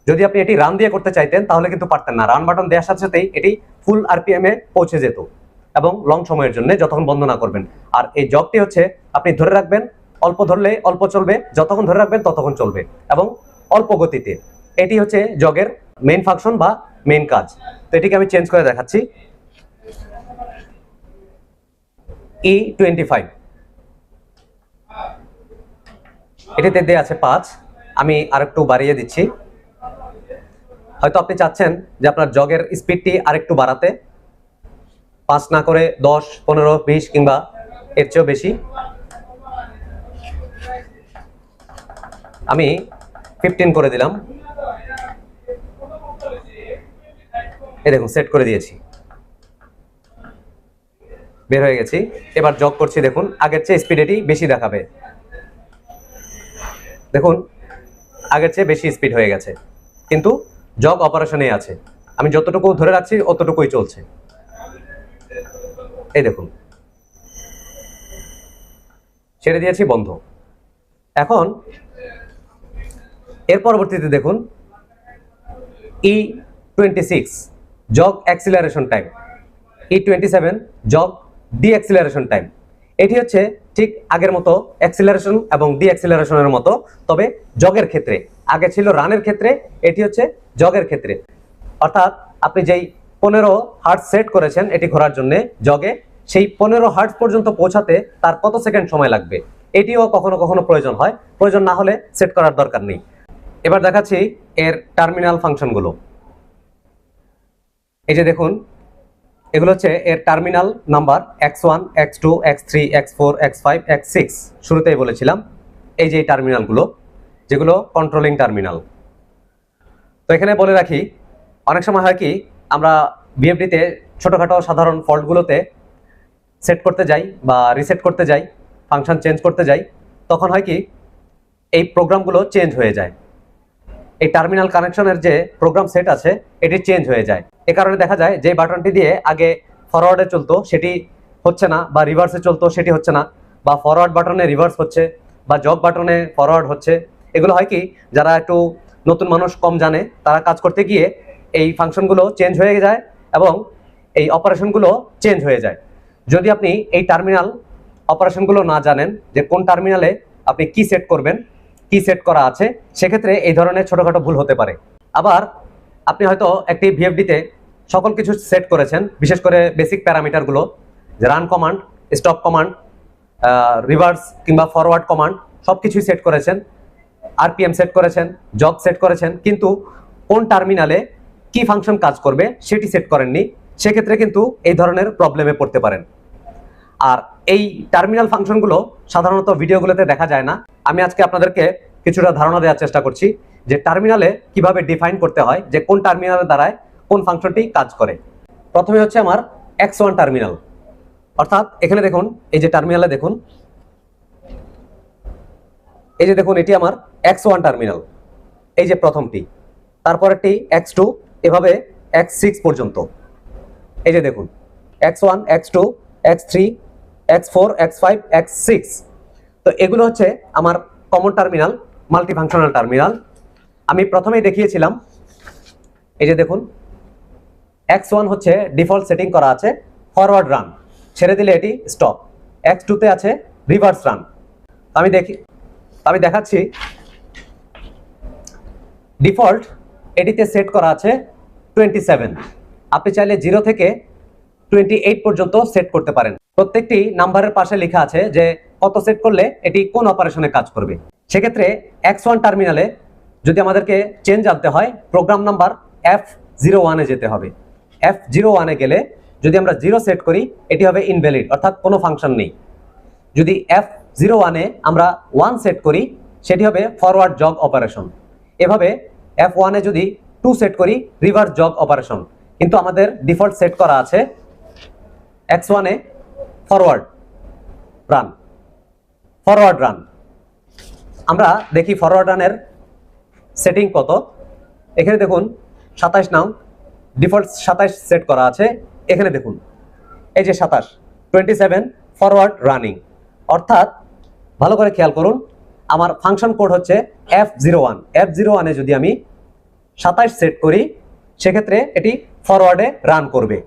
S1: যদি আপনি এটি রান দিয়ে করতে চাইতেন তাহলে কিন্তু পারতেন না, রান বাটন দেওয়ার সাথে সাথেই এটি ফুল আরপিএম এ পৌঁছে যেত এবং লং সময়ের জন্য, যতক্ষণ বন্ধ না করবেন। আর এই জগটি হচ্ছে আপনি ধরে রাখবেন, অল্প ধরলে অল্প চলবে, যতক্ষণ ধরে রাখবেন ততক্ষণ চলবে এবং অল্প গতিতে। এটি হচ্ছে জগের মেইন ফাংশন বা মেইন কাজ। তো এটিকে আমি চেঞ্জ করে দেখাচ্ছি। E25 এটিতে দেয়া আছে 5, আমি আরেকটু বাড়িয়ে দিচ্ছি। হয়তো আপনি চাচ্ছেন যে আপনার জগের স্পিডটি আরেকটু বাড়াতে, 5 না করে 10, 15, 20 কিংবা এর চেয়েও বেশি। আমি 15 করে দিলাম, এই দেখুন সেট করে দিয়েছি। বের হয়ে গেছি। এবার জগ করছি, দেখুন আগের চেয়ে স্পিড এটি বেশি দেখাবে। দেখুন আগের চেয়ে বেশি স্পিড হয়ে গেছে, কিন্তু জগ অপারেশনে আছে। আমি যতটুকু ধরে রাখছি অতটুকুই চলছে। এই দেখুন ছেড়ে দিয়েছি, বন্ধ। এখন এর পরবর্তীতে দেখুন E26 jug acceleration time, E27 jug D acceleration time. এটি হচ্ছে ঠিক আগের মতো অ্যাক্সিলারেশন এবং ডি অ্যাক্সিলারেশনের মতো, তবে জগের ক্ষেত্রে। আগে ছিল রানের ক্ষেত্রে, এটি হচ্ছে জগের ক্ষেত্রে। অর্থাৎ আপনি যেই 15 হার্টজ সেট করেছেন এটি ঘোরার জন্য জগে, সেই 15 হার্টজ পর্যন্ত পৌঁছাতে তার কত সেকেন্ড সময় লাগবে, এটিও কখনো কখনো প্রয়োজন হয়। প্রয়োজন না হলে সেট করার দরকার নেই। এবার দেখাচ্ছি এর টার্মিনাল ফাংশনগুলো। এই যে দেখুন, এগুলো হচ্ছে এর terminal number x1, x2, x3, x4, x5, x6। শুরুতেই বলেছিলাম এই যে টার্মিনালগুলো, যেগুলো কন্ট্রোলিং টার্মিনাল। তো এখানে বলে রাখি, অনেক সময় হয় কি আমরা বিএফডিতে ছোটোখাটো সাধারণ ফল্টগুলোতে সেট করতে যাই বা রিসেট করতে যাই, ফাংশন চেঞ্জ করতে যাই, তখন হয় কি এই প্রোগ্রামগুলো চেঞ্জ হয়ে যায়। এই টার্মিনাল কানেকশনের যে প্রোগ্রাম সেট আছে এটি চেঞ্জ হয়ে যায়। এ কারণে দেখা যায় যে বাটনটি দিয়ে আগে ফরওয়ার্ডে চলতো সেটি হচ্ছে না, বা রিভার্সে চলতো সেটি হচ্ছে না, বা ফরওয়ার্ড বাটনে রিভার্স হচ্ছে, বা জগ বাটনে ফরওয়ার্ড হচ্ছে। এগুলো হয় কি যারা একটু নতুন মানুষ কম জানে তারা কাজ করতে গিয়ে এই ফাংশনগুলো চেঞ্জ হয়ে যায় এবং এই অপারেশনগুলো চেঞ্জ হয়ে যায়। যদি আপনি এই টার্মিনাল অপারেশনগুলো না জানেন যে কোন টার্মিনালে আপনি কি সেট করবেন, কি সেট করা আছে, সেক্ষেত্রে এই ধরনের ছোটখাটো ভুল হতে পারে। আবার আপনি হয়তো একটি ভিএফডিতে সকল কিছু সেট করেছেন, বিশেষ করে বেসিক প্যারামিটারগুলো, যে run command, stop command, reverse কিংবা ফরওয়ার্ড কমান্ড সব কিছুই সেট করেছেন, আরপিএম সেট করেছেন, জব সেট করেছেন, কিন্তু কোন টার্মিনালে কি ফাংশন কাজ করবে সেটি সেট করেননি। সেক্ষেত্রে কিন্তু এই ধরনের প্রবলেমে পড়তে পারেন। আর এই টার্মিনাল ফাংশনগুলো সাধারণত ভিডিওগুলোতে দেখা যায় না। আমি আজকে আপনাদেরকে কিছুটা ধারণা দেওয়ার চেষ্টা করছি যে টার্মিনালে কিভাবে ডিফাইন করতে হয়, যে কোন টার্মিনালের দ্বারায় কোন ফাংশনটি কাজ করে। প্রথমে হচ্ছে আমার x1 টার্মিনাল, অর্থাৎ এখানে দেখুন এই যে টার্মিনালে দেখুন, এই যে দেখুন এটি আমার x1 টার্মিনাল, এই যে প্রথমটি, তারপরেরটি x2, এভাবে x6 পর্যন্ত। এই যে দেখুন x1, x2, x3, x4, x5, x6। তো এগুলো হচ্ছে আমার কমন টার্মিনাল, মাল্টিফাংশনাল টার্মিনাল। আমি প্রথমেই দেখিয়েছিলাম, এই যে দেখুন x1 হচ্ছে ডিফল্ট সেটিং করা আছে ফরওয়ার্ড রান, ছেড়ে দিলে এটি স্টপ। x2 তে আছে রিভার্স রান। আমি দেখাচ্ছি ডিফল্ট এটিতে সেট করা আছে 27। আপনি চাইলে 0 থেকে 28 পর্যন্ত সেট করতে পারেন। প্রত্যেকটি নাম্বারের পাশে লেখা আছে যে কত সেট করলে এটি কোন অপারেশনে কাজ করবে। সেক্ষেত্রে x1 টার্মিনালে যদি আমাদেরকে চেঞ্জ আনতে হয়, প্রোগ্রাম নাম্বার F01 এ যেতে হবে। F01 এ গেলে যদি আমরা 0 সেট করি এটি হবে ইনভ্যালিড, অর্থাৎ কোনো ফাংশন নেই। যদি F01 এ আমরা 1 সেট করি সেটি হবে ফরওয়ার্ড জগ অপারেশন। এভাবে F1 এ যদি 2 সেট করি রিভার্স জগ অপারেশন। কিন্তু আমাদের ডিফল্ট সেট করা আছে x1 এ ফরওয়ার্ড রান, ফরওয়ার্ড রান। আমরা দেখি ফরওয়ার্ড রানের সেটিং কত। এখানে দেখুন 27 নাও, ডিফল্ট 27 সেট করা আছে। এখানে দেখুন এই যে 27 ফরওয়ার্ড রানিং, অর্থাৎ ভালো করে খেয়াল করুন আমার ফাংশন কোড হচ্ছে F01। F01 এ যদি আমি 27 সেট করি সেক্ষেত্রে এটি ফরওয়ার্ডে রান করবে।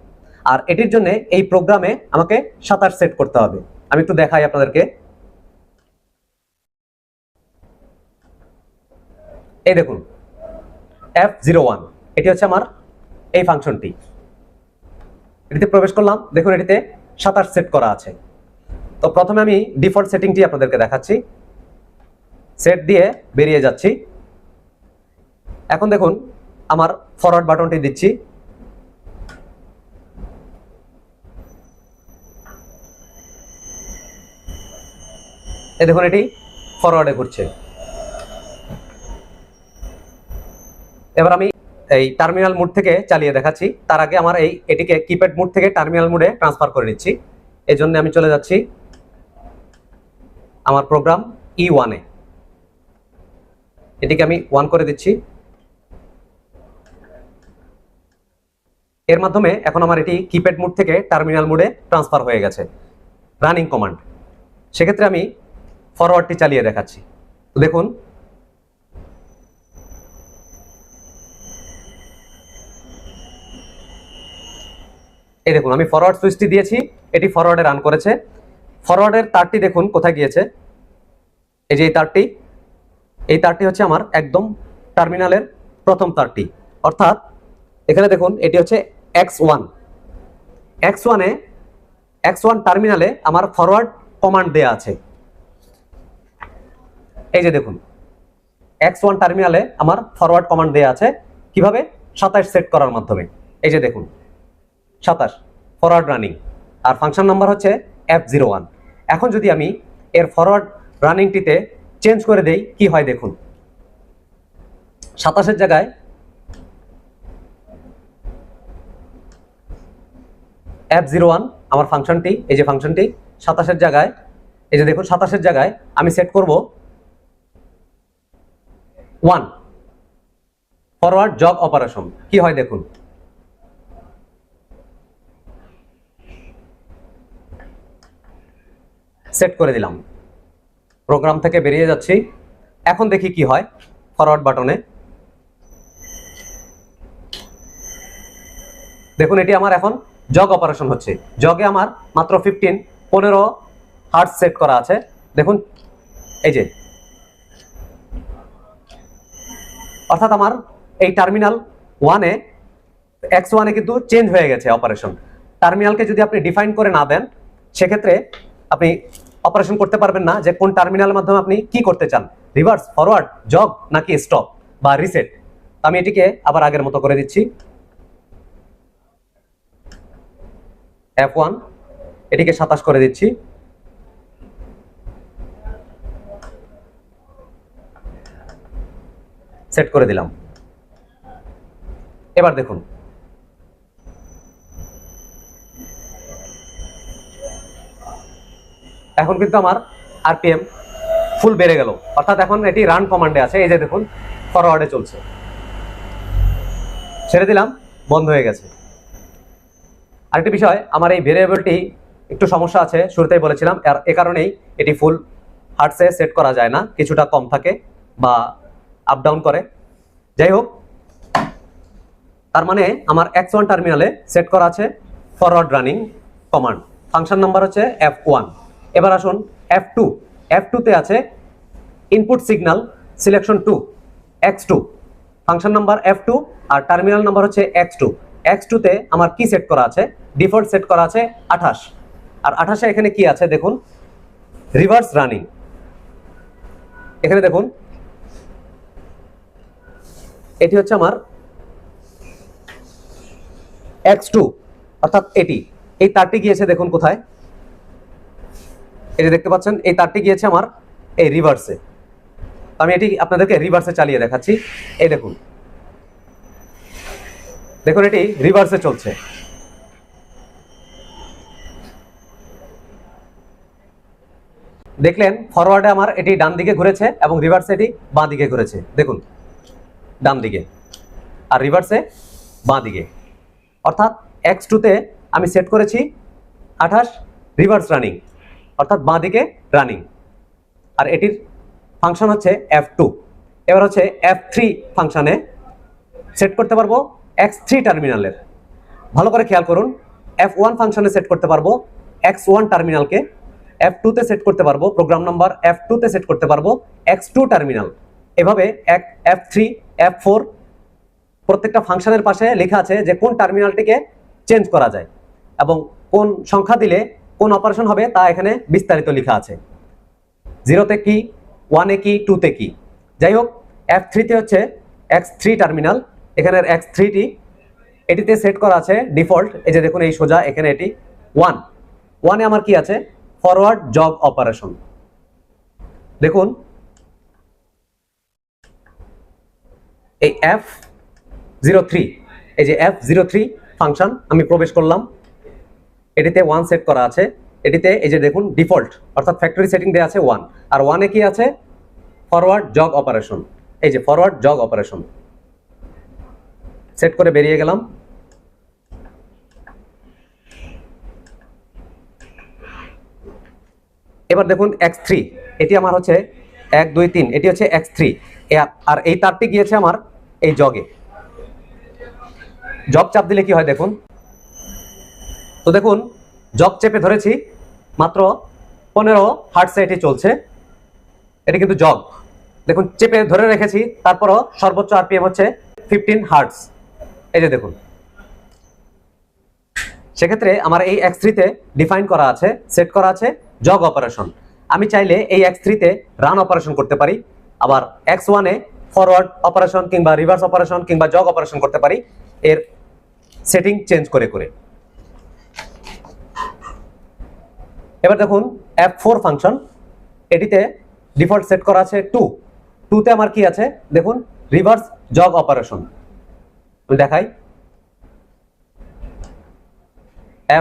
S1: আর এটির জন্য এই প্রোগ্রামে আমাকে 27 সেট করতে হবে। আমি একটু দেখাই আপনাদেরকে। এই দেখুন F01, এটি হচ্ছে আমার এই ফাংশনটি। এটিতে প্রবেশ করলাম, দেখুন এটিতে 27 সেট করা আছে। তো প্রথমে আমি ডিফল্ট সেটিংটি আপনাদেরকে দেখাচ্ছি, সেট দিয়ে বেরিয়ে যাচ্ছি। এখন দেখুন আমার ফরওয়ার্ড বাটনটি দিচ্ছি, এই দেখুন এটি ফরওয়ার্ডে ঘুরছে। এবার আমি এই টার্মিনাল মোড থেকে চালিয়ে দেখাচ্ছি। তার আগে আমার এটিকে কিপ্যাড মোড থেকে টার্মিনাল মোডে ট্রান্সফার করে নিচ্ছি। এই জন্য আমি চলে যাচ্ছি আমার প্রোগ্রাম E1 এ। এটিকে আমি 1 করে দিচ্ছি। এর মাধ্যমে এখন আমার এটি কিপ্যাড মোড থেকে টার্মিনাল মোডে ট্রান্সফার হয়ে গেছে, রানিং কমান্ড। সেক্ষেত্রে আমি ফরওয়ার্ডটি চালিয়ে দেখাচ্ছি। তো দেখুন, এই দেখুন আমি ফরওয়ার্ড সুইচটি দিয়েছি, এটি ফরওয়ার্ডে রান করেছে। ফরওয়ার্ডের তারটি দেখুন কোথায় গিয়েছে, এই যে এই তারটি হচ্ছে আমার একদম টার্মিনালের প্রথম তারটি, অর্থাৎ এখানে দেখুন এটি হচ্ছে X1 এ X1 টার্মিনালে আমার ফরওয়ার্ড কমান্ড দেয়া আছে। এই যে দেখুন X1 টার্মিনালে আমার ফরওয়ার্ড কমান্ড দেয়া আছে। কিভাবে? 27 সেট করার মাধ্যমে। এই যে দেখুন 27 ফরওয়ার্ড রানিং, আর ফাংশন নাম্বার হচ্ছে F01। এখন যদি আমি এর ফরওয়ার্ড রানিংটিতে চেঞ্জ করে দেই কি হয় দেখুন, 27 এর জায়গায় F01 আমার ফাংশনটি, এই যে ফাংশনটি 27 এর জায়গায়, এই যে দেখুন 27 এর জায়গায় আমি সেট করব 1 ফরওয়ার্ড জগ অপারেশন। কি হয় দেখুন, সেট করে দিলাম, প্রোগ্রাম থেকে বেরিয়ে যাচ্ছি। এখন দেখি কি হয় ফরওয়ার্ড বাটনে। দেখুন এটি আমার এখন জগ অপারেশন হচ্ছে। জগে আমার মাত্র 15 হার্টজ সেট করা আছে। দেখুন এই যে, অর্থাৎ আমার এই টার্মিনাল 1 এ X1 এ কিন্তু চেঞ্জ হয়ে গেছে অপারেশন। টার্মিনালকে যদি আপনি ডিফাইন করে না দেন, সেক্ষেত্রে আপনি অপারেশন করতে পারবেন না যে কোন টার্মিনালের মাধ্যমে আপনি কি করতে চান, রিভার্স, ফরওয়ার্ড, জগ নাকি স্টপ বা রিসেট। আমি এটিকে আবার আগের মতো করে দিচ্ছি, F1, এটিকে 27 করে দিচ্ছি। সেট করে দিলাম। এবার দেখুন এখন কিন্তু আমার আরপিএম ফুল বেড়ে গেল, অর্থাৎ এখন এটি রান কমান্ডে আছে। এই যে দেখুন ফরওয়ার্ডে চলছে, ছেড়ে দিলাম, বন্ধ হয়ে গেছে। আরেকটি বিষয়, আমার এই ভেরিয়েবলটি একটু সমস্যা আছে, শুরুতেই বলেছিলাম, আর এ কারণেই এটি ফুল হার্টসে সেট করা যায় না, কিছুটা কম থাকে বা আপ ডাউন করে। যাই হোক, তার মানে আমার X1 টার্মিনালে সেট করা আছে forward running command, function number হচ্ছে F1। এবার আসুন F2 তে আছে input signal selection 2 X2, function number F2 আর টার্মিনাল নাম্বার হচ্ছে X2 তে আমার কি সেট করা আছে, ডিফল্ট সেট করা আছে 28, আর 28 এ এখানে কি আছে দেখুন, রিভার্স রানিং। এখানে দেখুন এটি হচ্ছে আমার X2, অর্থাৎ এই তারটি গিয়েছে দেখুন কোথায়, এই যে দেখতে পাচ্ছেন এই তারটি গিয়েছে আমার এই রিভার্সে। আমি এটি আপনাদেরকে রিভার্সে চালিয়ে দেখাচ্ছি। এই দেখুন এটি রিভার্সে চলছে। দেখলেন ফরওয়ার্ডে আমার এটি ডান দিকে ঘুরেছে এবং রিভার্সে এটি বাঁ দিকে ঘুরেছে। দেখুন ডান দিকে আর রিভার্সে বাঁ দিকে, অর্থাৎ X2 তে আমি সেট করেছি 28 রিভার্স রানিং, অর্থাৎ বাঁ দিকে রানিং, আর এটির ফাংশন হচ্ছে F2। এবার হচ্ছে F3 ফাংশনে সেট করতে পারবো X3 টার্মিনালের। ভালো করে খেয়াল করুন, F1 ফাংশনে সেট করতে পারবো X1 টার্মিনালকে, F2 তে সেট করতে পারবো, প্রোগ্রাম নাম্বার F2 তে সেট করতে পারবো X2 টার্মিনাল। এভাবে F3 F4 প্রত্যেকটা ফাংশনের পাশে লেখা আছে যে কোন টার্মিনালটিকে চেঞ্জ করা যায় এবং কোন সংখ্যা দিলে কোন অপারেশন হবে তা এখানে বিস্তারিত লেখা আছে। 0 তে কি, 1 এ কি, 2 তে কি। যাই হোক, F3 তে হচ্ছে X3 টার্মিনাল, এখানের X3 টি এটিতে সেট করা আছে ডিফল্ট। এই যে দেখুন এই সোজা এখানে এটি 1 এ আমার কি আছে, ফরওয়ার্ড জগ অপারেশন। দেখুন এই F03, এই যে F03 ফাংশন আমি প্রবেশ করলাম, এটিতে 1 সেট করা আছে। এটিতে এই যে দেখুন ডিফল্ট অর্থাৎ ফ্যাক্টরি সেটিং দেওয়া আছে 1, আর 1 এ কি আছে ফরওয়ার্ড জগ অপারেশন। এই যে ফরওয়ার্ড জগ অপারেশন সেট করে বেরিয়ে গেলাম। এবার দেখুন x3, এটি আমার হচ্ছে 1 2 3, এটি হচ্ছে x3, আর এই তারটি গিয়েছে আমার এই জগে। জগ চাপ দিলে কি হয় দেখুন, তো দেখুন জগ চেপে ধরেছি, মাত্র 15 হার্টজে এটি চলছে। এটি কিন্তু জগ দেখুন চেপে ধরে রেখেছি, তারপরও সর্বোচ্চ আরপিএম হচ্ছে 15 হার্টজ। এই যে দেখুন, সেক্ষেত্রে আমার এই x3 তে ডিফাইন করা আছে, সেট করা আছে জগ অপারেশন। আমি চাইলে এই x3 তে রান অপারেশন করতে পারি, আবার x1 এ ফরওয়ার্ড অপারেশন কিংবা রিভার্স অপারেশন কিংবা জগ অপারেশন করতে পারি, এর সেটিং চেঞ্জ করে করে। এবার দেখুন F4 ফাংশন, এটিতে ডিফল্ট সেট করা আছে 2 তে আমার কি আছে দেখুন, রিভার্স জগ অপারেশন। আমি দেখাই,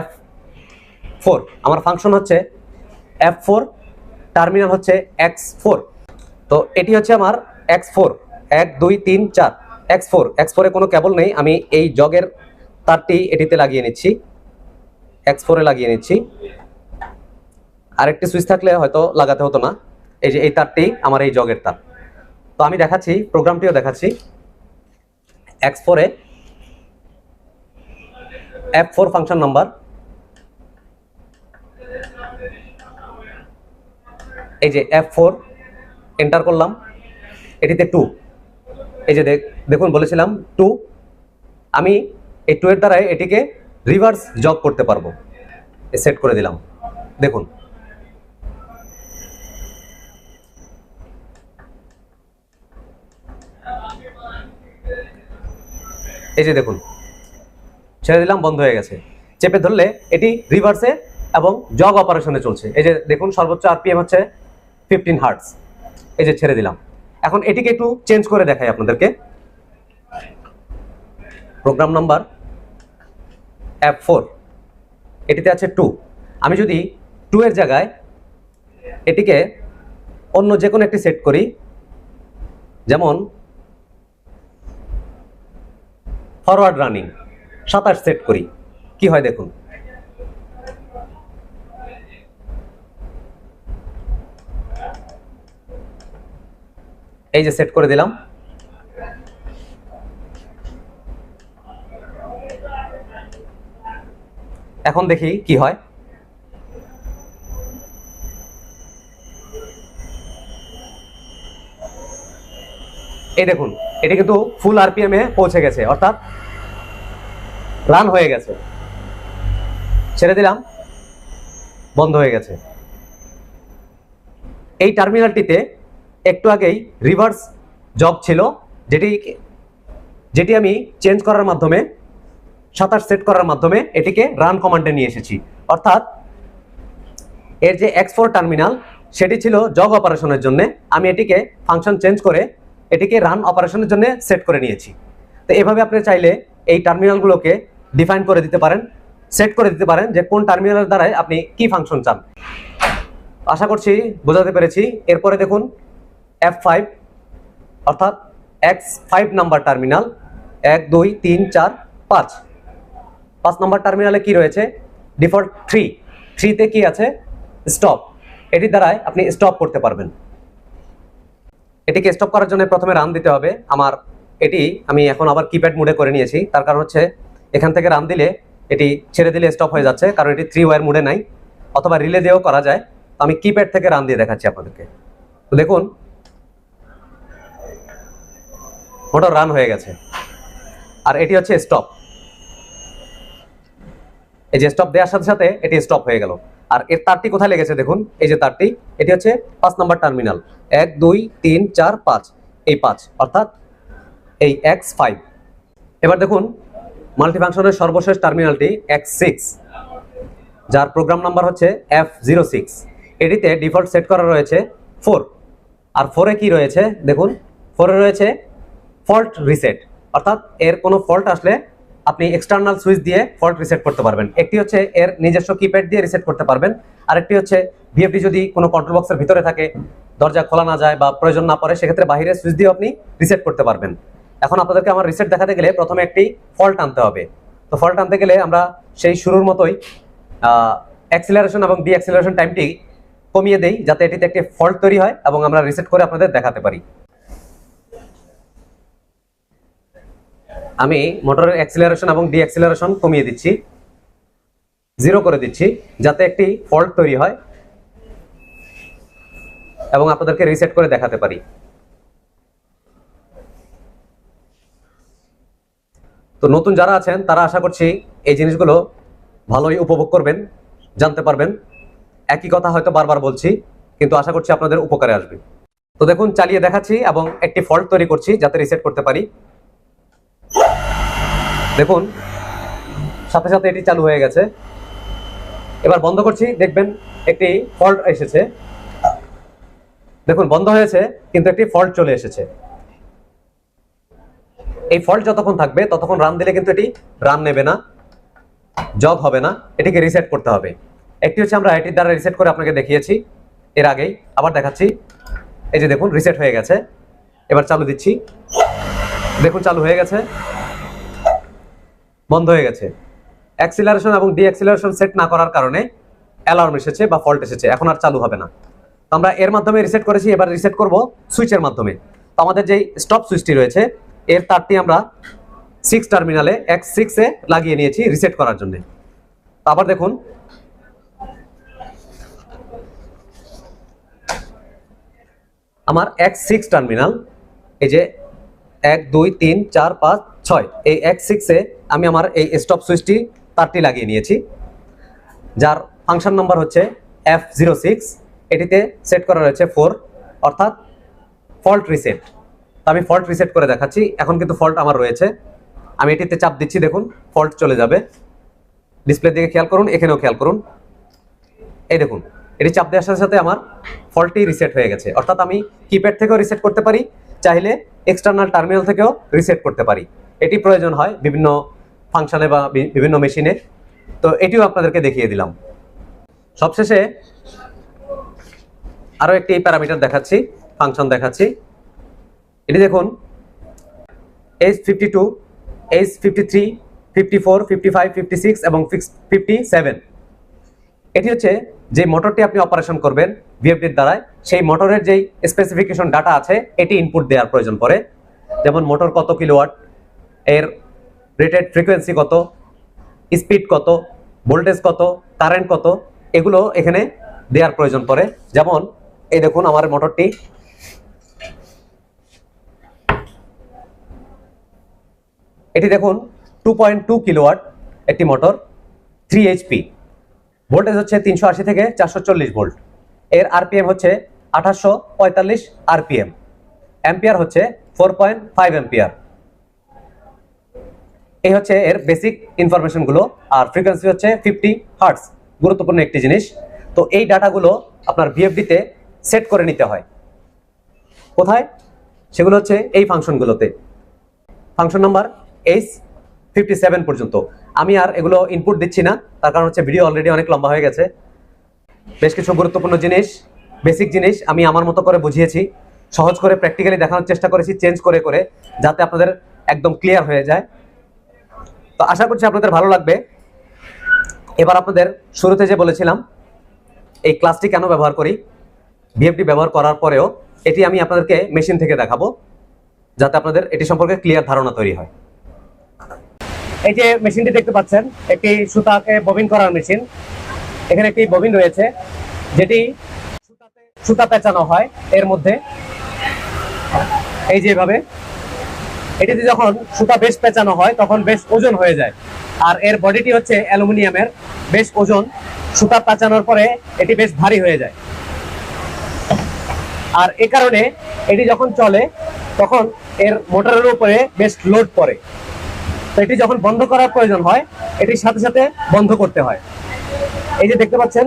S1: F4 আমার ফাংশন হচ্ছে F4, টার্মিনাল হচ্ছে X4। তো এটি হচ্ছে আমার X4, 1 2 3 4 X4 এ কোনো কেবল নেই, আমি এই জগের তারটি এটিতে লাগিয়ে নিচ্ছি, X4 এ লাগিয়ে নিচ্ছি। আরেকটি সুইচ থাকলে হয়তো লাগাতে হতো না। এই যে এই তারটি আমার এই জগের তার। তো আমি দেখাচ্ছি, প্রোগ্রামটিও দেখাচ্ছি। X4 এ F4 ফাংশন নাম্বার, এই যে F4 এন্টার করলাম, এটিতে 2, এই যে দেখুন বলেছিলাম 2, আমি এই 2 এর দ্বারা এটিকে রিভার্স জগ করতে পারবো। সেট করে দিলাম, দেখুন এই যে দেখুন ছেড়ে দিলাম, বন্ধ হয়ে গেছে। চেপে ধরলে এটি রিভার্সে এবং জগ অপারেশনে চলছে। এই যে দেখুন সর্বোচ্চ আরপিএম হচ্ছে 15 হার্টজ। এই যে ছেড়ে দিলাম। এখন এটিকে একটু চেঞ্জ করে দেখাই আপনাদেরকে। প্রোগ্রাম নাম্বার F4, এটিতে আছে 2। আমি যদি 2 এর জায়গায় এটিকে অন্য যে কোনো একটি সেট করি, যেমন ফরওয়ার্ড রানিং 27 সেট করি, কি হয় দেখুন। এই যে সেট করে দিলাম। এখন দেখি কি হয়। এই দেখুন এটি কিন্তু ফুল আরপিএম এ পৌঁছে গেছে, অর্থাৎ রান হয়ে গেছে। ছেড়ে দিলাম, বন্ধ হয়ে গেছে। এই টার্মিনালটিতে একটু আগেই রিভার্স জব ছিল, যেটি আমি চেঞ্জ করার মাধ্যমে 27 সেট করার মাধ্যমে এটিকে রান কমান্ডে নিয়ে এসেছি। অর্থাৎ এর যে X4 টার্মিনাল সেটি ছিল জগ অপারেশনের জন্য, আমি এটিকে ফাংশন চেঞ্জ করে এটিকে রান অপারেশনের জন্য সেট করে নিয়েছি। তো এভাবে আপনি চাইলে এই টার্মিনালগুলোকে ডিফাইন করে দিতে পারেন, সেট করে দিতে পারেন যে কোন টার্মিনালের দ্বারাই আপনি কি ফাংশন চান। আশা করছি বোঝাতে পেরেছি। এরপরে দেখুন F5 অর্থাৎ X5 নাম্বার টার্মিনাল, 1 2 3 4 5 নাম্বার টার্মিনালে কি রয়েছে, ডিফল্ট 3 তে কি আছে স্টপ, এটির দ্বারাই আপনি স্টপ করতে পারবেন। এটিকে স্টপ করার জন্য প্রথমে রান দিতে হবে। এটি আমি এখন আবার কিপ্যাড মোডে করে নিয়েছি, তার কারণ হচ্ছে এখান থেকে রান দিলে এটি ছেড়ে দিলে স্টপ হয়ে যাচ্ছে, কারণ এটি 3 ওয়্যার মোডে নাই, অথবা রিলে দিয়েও করা যায়। আমি কিপ্যাড থেকে রান দিয়ে দেখাচ্ছি আপনাদেরকে। তো দেখুন মোটর রান হয়ে গেছে, আর এটি হচ্ছে স্টপ। এই যে স্টপ দেওয়ার সাথে সাথে এটি স্টপ হয়ে গেল। আর এর তারটি কোথায় লেগেছে দেখুন, এই যে তারটি, এটি হচ্ছে 5 নাম্বার টার্মিনাল, 1 2 3 4 5, এই 5 অর্থাৎ এই X5। এবার দেখুন মাল্টিফাংশনের সর্বশেষ টার্মিনালটি X6, যার প্রোগ্রাম নাম্বার হচ্ছে F06। এটিতে ডিফল্ট সেট করা রয়েছে 4, আর 4 এ কি রয়েছে দেখুন, 4 এ রয়েছে ফল্ট রিসেট, অর্থাৎ এর কোনো ফল্ট আসলে আপনি এক্সটার্নাল সুইচ দিয়ে ফল্ট রিসেট করতে পারবেন। একটি হচ্ছে এর নিজস্ব কিপ্যাড দিয়ে রিসেট করতে পারবেন, আরেকটি হচ্ছে ভিএফডি যদি কোনো কন্ট্রোল বক্সের ভিতরে থাকে, দরজা খোলা না যায় বা প্রয়োজন না পড়ে, সেক্ষেত্রে বাইরের সুইচ দিয়ে আপনি রিসেট করতে পারবেন। এখন আপনাদেরকে আমার রিসেট দেখাতে গেলে প্রথমে একটি ফল্ট আনতে হবে। তো ফল্ট আনতে গেলে আমরা সেই শুরুর মতোই অ্যাক্সিলারেশন এবং ডিঅ্যাক্সিলারেশন টাইমটি কমিয়ে দেই, যাতে এটিতে একটি ফল্ট তৈরি হয় এবং আমরা রিসেট করে আপনাদের দেখাতে পারি। আমি মোটরের অ্যাক্সিলারেশন এবং ডিঅ্যাক্সিলারেশন কমিয়ে দিচ্ছি, 0 করে দিচ্ছি, যাতে একটি ফল্ট তৈরি হয় এবং আপনাদেরকে রিসেট করে দেখাতে পারি। তো নতুন যারা আছেন তারা আশা করছি এই জিনিসগুলো ভালোই উপভোগ করবেন, জানতে পারবেন। একই কথা হয়তো বারবার বলছি, কিন্তু আশা করছি আপনাদের উপকারে আসবে। তো দেখুন, চালিয়ে দেখাচ্ছি এবং একটি ফল্ট তৈরি করছি যাতে রিসেট করতে পারি। দেখুন, সাথে সাথে এটি চালু হয়ে গেছে। এবার বন্ধ করছি, দেখবেন একটি ফল্ট এসেছে। দেখুন, বন্ধ হয়েছে কিন্তু একটি ফল্ট চলে এসেছে। এই ফল্ট যতক্ষণ থাকবে ততক্ষণ রান দিলে কিন্তু এটি রান নেবে না, জব হবে না, এটিকে রিসেট করতে হবে। একটি হচ্ছে আমরা এটির দ্বারা রিসেট করে আপনাকে দেখিয়েছি এর আগেই, আবার দেখাচ্ছি। এই যে দেখুন, রিসেট হয়ে গেছে। এবার চালু দিচ্ছি, দেখুন চালু হয়ে গেছে, বন্ধ হয়ে গেছে। অ্যাক্সিলারেশন এবং ডিঅ্যাক্সিলারেশন সেট না করার কারণে অ্যালার্ম এসেছে বা ফল্ট এসেছে, এখন আর চালু হবে না। তো আমরা এর মাধ্যমে রিসেট করেছি, এবার রিসেট করব সুইচের মাধ্যমে। তো আমাদের যেই স্টপ সুইচটি রয়েছে এর তারটি আমরা 6 টার্মিনালে X6 এ লাগিয়ে নিয়েছি রিসেট করার জন্য। তো আবার দেখুন, আমার X6 টার্মিনাল, এই যে 1 2 3 4 5 6, এই X6 এ আমি আমার এই স্টপ সুইচটি তারটি লাগিয়ে নিয়েছি, যার ফাংশন নাম্বার হচ্ছে F06। এটিতে সেট করা রয়েছে 4, অর্থাৎ ফল্ট রিসেট। তো আমি ফল্ট রিসেট করে দেখাচ্ছি। এখন কিন্তু ফল্ট আমার রয়েছে, আমি এটিতে চাপ দিচ্ছি, দেখুন ফল্ট চলে যাবে। ডিসপ্লের দিকে খেয়াল করুন, এখানেও খেয়াল করুন, এই দেখুন এটি চাপ দেওয়ার সাথে সাথে আমার ফল্টটি রিসেট হয়ে গেছে। অর্থাৎ আমি কিপ্যাড থেকেও রিসেট করতে পারি, চাইলে এক্সটার্নাল টার্মিনাল থেকেও রিসেট করতে পারি। এটি প্রয়োজন হয় বিভিন্ন ফাংশনে বা বিভিন্ন মেশিনে। তো এটিও আপনাদেরকে দেখিয়ে দিলাম। সবশেষে আরও একটি প্যারামিটার দেখাচ্ছি, ফাংশন দেখাচ্ছি। এটি দেখুন, H52, H53, 54, 55, 56 এবং 57। এটি হচ্ছে যে মোটরটি আপনি অপারেশন করবেন ভিএফডির দ্বারায়, সেই মোটরের যেই স্পেসিফিকেশন ডাটা আছে এটি ইনপুট দেওয়ার প্রয়োজন পড়ে। যেমন মোটর কত কিলোওয়াট, এর রেটেড ফ্রিকোয়েন্সি কত, স্পিড কত, ভোল্টেজ কত, কারেন্ট কত, এগুলো এখানে দেওয়ার প্রয়োজন পড়ে। যেমন এই দেখুন, আমার মোটরটি এটি দেখুন 2.2 কিলোওয়াট একটি মোটর, 3 এইচপি, ভোল্টেজ হচ্ছে 380 থেকে 440 ভোল্ট, এর আরপিএম হচ্ছে 2845 আরপিএম, অ্যাম্পিয়ার হচ্ছে 4.5 অ্যাম্পিয়ার। এই হচ্ছে এর বেসিক ইনফরমেশনগুলো। আর ফ্রিকোয়েন্সি হচ্ছে 50 হার্টজ, গুরুত্বপূর্ণ একটি জিনিস। তো এই ডাটাগুলো আপনার ভিএফডিতে সেট করে নিতে হয়। কোথায়? সেগুলো হচ্ছে এই ফাংশনগুলোতে, ফাংশন নাম্বার H57 পর্যন্ত। আমি আর এগুলো ইনপুট দিচ্ছি না, তার কারণ হচ্ছে ভিডিও অলরেডি অনেক লম্বা হয়ে গেছে। বেশ কিছু গুরুত্বপূর্ণ জিনিস, বেসিক জিনিস আমি আমার মতো করে বুঝিয়েছি, সহজ করে প্র্যাকটিক্যালি দেখানোর চেষ্টা করেছি, চেঞ্জ করে করে, যাতে আপনাদের একদম ক্লিয়ার হয়ে যায়। তো আশা করছি আপনাদের ভালো লাগবে। এবার আপনাদের শুরুতে যে বলেছিলাম এই ক্লাসটি কেন ব্যবহার করি, ভিএফডি ব্যবহার করার পরেও এটি আমি আপনাদেরকে মেশিন থেকে দেখাবো, যাতে আপনাদের এটি সম্পর্কে ক্লিয়ার ধারণা তৈরি হয়। এই যে মেশিনটি দেখতে পাচ্ছেন, একটি সুতাকে ববিন করার মেশিন। এখানে একটি ববিন রয়েছে যেটি সুতা পেঁচানো হয় এর মধ্যে, এই যে এভাবে। এটিতে যখন সুতা বেশ পেঁচানো হয় তখন বেশ ওজন হয়ে যায়। আর এর বডিটি হচ্ছে অ্যালুমিনিয়ামের, বেশ ওজন। সুতা পেঁচানোর পরে এটি বেশ ভারী হয়ে যায়। আর এ কারণে এটি যখন চলে তখন এর মোটরের উপরে বেশ লোড পড়ে। তো এটি যখন বন্ধ করার প্রয়োজন হয়, এটির সাথে সাথে বন্ধ করতে হয়। এই যে দেখতে পাচ্ছেন,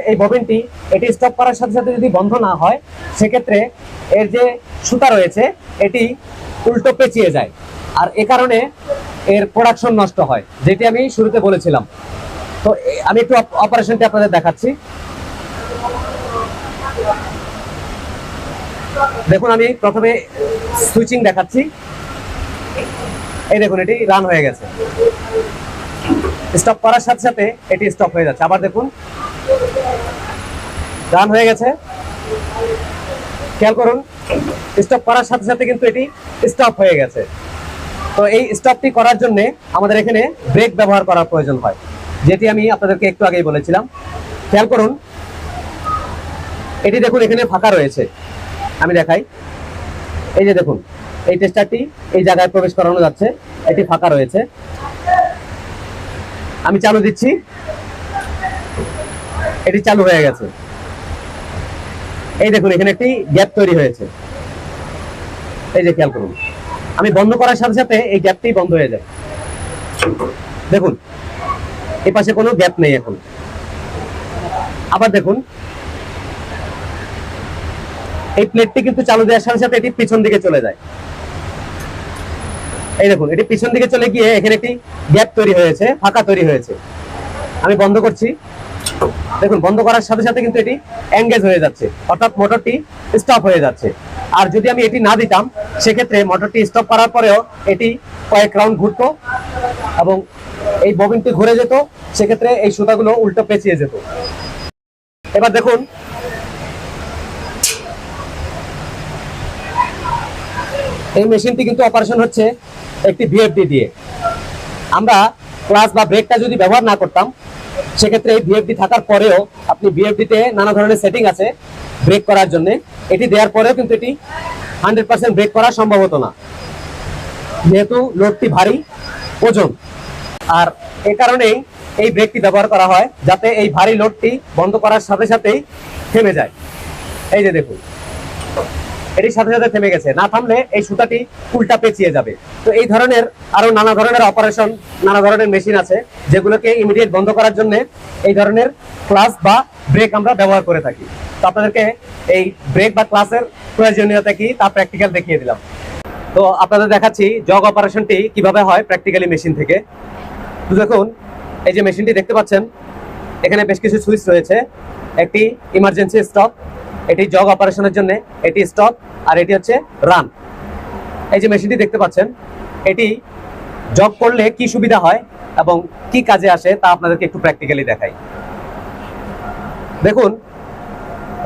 S1: এই ববিনটি, এটি স্টপ করার সাথে সাথে যদি বন্ধ না হয়, সেক্ষেত্রে এর যে সুতা রয়েছে এটি উল্টো পেঁচিয়ে যায়। আর এ কারণে এর প্রোডাকশন নষ্ট হয়, যেটি আমি শুরুতে বলেছিলাম। তো আমি একটু অপারেশনটি আপনাদের দেখাচ্ছি। দেখুন, আমি প্রথমে সুইচিং দেখাচ্ছি। এই দেখুন, এটি রান হয়ে গেছে। স্টপ করার সাথে সাথে এটি স্টপ হয়ে যাচ্ছে। আবার দেখুন, রান হয়ে গেছে। খেয়াল করুন, স্টপ করার সাথে সাথে কিন্তু এটি স্টপ হয়ে গেছে। তো এই স্টপটি করার জন্য আমাদের এখানে ব্রেক ব্যবহার করার প্রয়োজন হয়, যেটি আমি আপনাদেরকে একটু আগেই বলেছিলাম। খেয়াল করুন, এটি দেখুন এখানে ফাঁকা রয়েছে। আমি দেখাই। এই যে দেখুন, এই টেস্টারটি এই জায়গায় প্রবেশ করানো যাচ্ছে, এটি ফাঁকা রয়েছে। আমি চালু দিচ্ছি, এটি চালু হয়ে গেছে। এই দেখুন, এখানে একটি গ্যাপ তৈরি হয়েছে। এই যে খেয়াল করুন, আমি বন্ধ করার সাথে সাথে এই গ্যাপটি বন্ধ হয়ে যায়। দেখুন, এই পাশে কোনো গ্যাপ নেই এখন। আবার দেখুন, এই প্লেটটি কিন্তু চালু দেওয়ার সাথে সাথে এটি পিছন দিকে চলে যায়। এই দেখুন, এটি পিছন দিকে চলে গিয়ে এখানে একটি গ্যাপ তৈরি হয়েছে, ফাঁকা তৈরি হয়েছে। আমি বন্ধ করছি। দেখুন, বন্ধ করার সাথে সাথে কিন্তু এটি এঙ্গেজ হয়ে যাচ্ছে, অর্থাৎ মোটরটি স্টপ হয়ে যাচ্ছে। আর যদি আমি এটি না দিতাম, সেক্ষেত্রে মোটরটি স্টপ করার পরেও এটি কয়েক রাউন্ড ঘুরতো এবং এই ববিনটি ঘুরে যেত। সেক্ষেত্রে এই সুতাগুলো উল্টো পেঁচিয়ে যেত। এবার দেখুন, এই মেশিনটি কিন্তু অপারেশন হচ্ছে একটি ভিএফডি দিয়ে। আমরা ক্লাচ বা ব্রেকটা যদি ব্যবহার না করতাম, সেক্ষেত্রে এই ভিএফডি থাকার পরেও আপনি ভিএফডিতে নানা ধরনের সেটিং আছে ব্রেক করার জন্য। এটি দেওয়ার পরেও কিন্তু এটি 100% ব্রেক করা সম্ভব হতো না, যেহেতু লোডটি ভারী ওজন। আর এ কারণেই এই ব্রেকটি ব্যবহার করা হয়, যাতে এই ভারী লোডটি বন্ধ করার সাথে সাথেই থেমে যায়। এই যে দেখুন, এটির সাথে সাথে থেমে গেছে। না থামলে এই সুতাটি উল্টা পেঁচিয়ে যাবে। তো এই ধরনের আরো নানা ধরনের অপারেশন, নানা ধরনের মেশিন আছে, যেগুলোকে ইমিডিয়েট বন্ধ করার জন্য এই ধরনের ক্লাচ বা ব্রেক আমরা ব্যবহার করে থাকি। তো আপনাদেরকে এই ব্রেক বা ক্লাচের প্রয়োজনীয়তা কি তা প্র্যাকটিক্যাল দেখিয়ে দিলাম। তো আপনাদের দেখাচ্ছি জগ অপারেশনটি কিভাবে হয় প্র্যাকটিক্যালি মেশিন থেকে। তো দেখুন, এই যে মেশিনটি দেখতে পাচ্ছেন, এখানে বেশ কিছু সুইচ রয়েছে। একটি ইমার্জেন্সি স্টপ, এটি জগ অপারেশনের জন্য, এটি স্টপ, আর এটি হচ্ছে রান। এই যে মেশিনটি দেখতে পাচ্ছেন, এটি জগ করলে কি সুবিধা হয় এবং কি কাজে আসে তা আপনাদেরকে একটু প্র্যাকটিক্যালি দেখাই। দেখুন,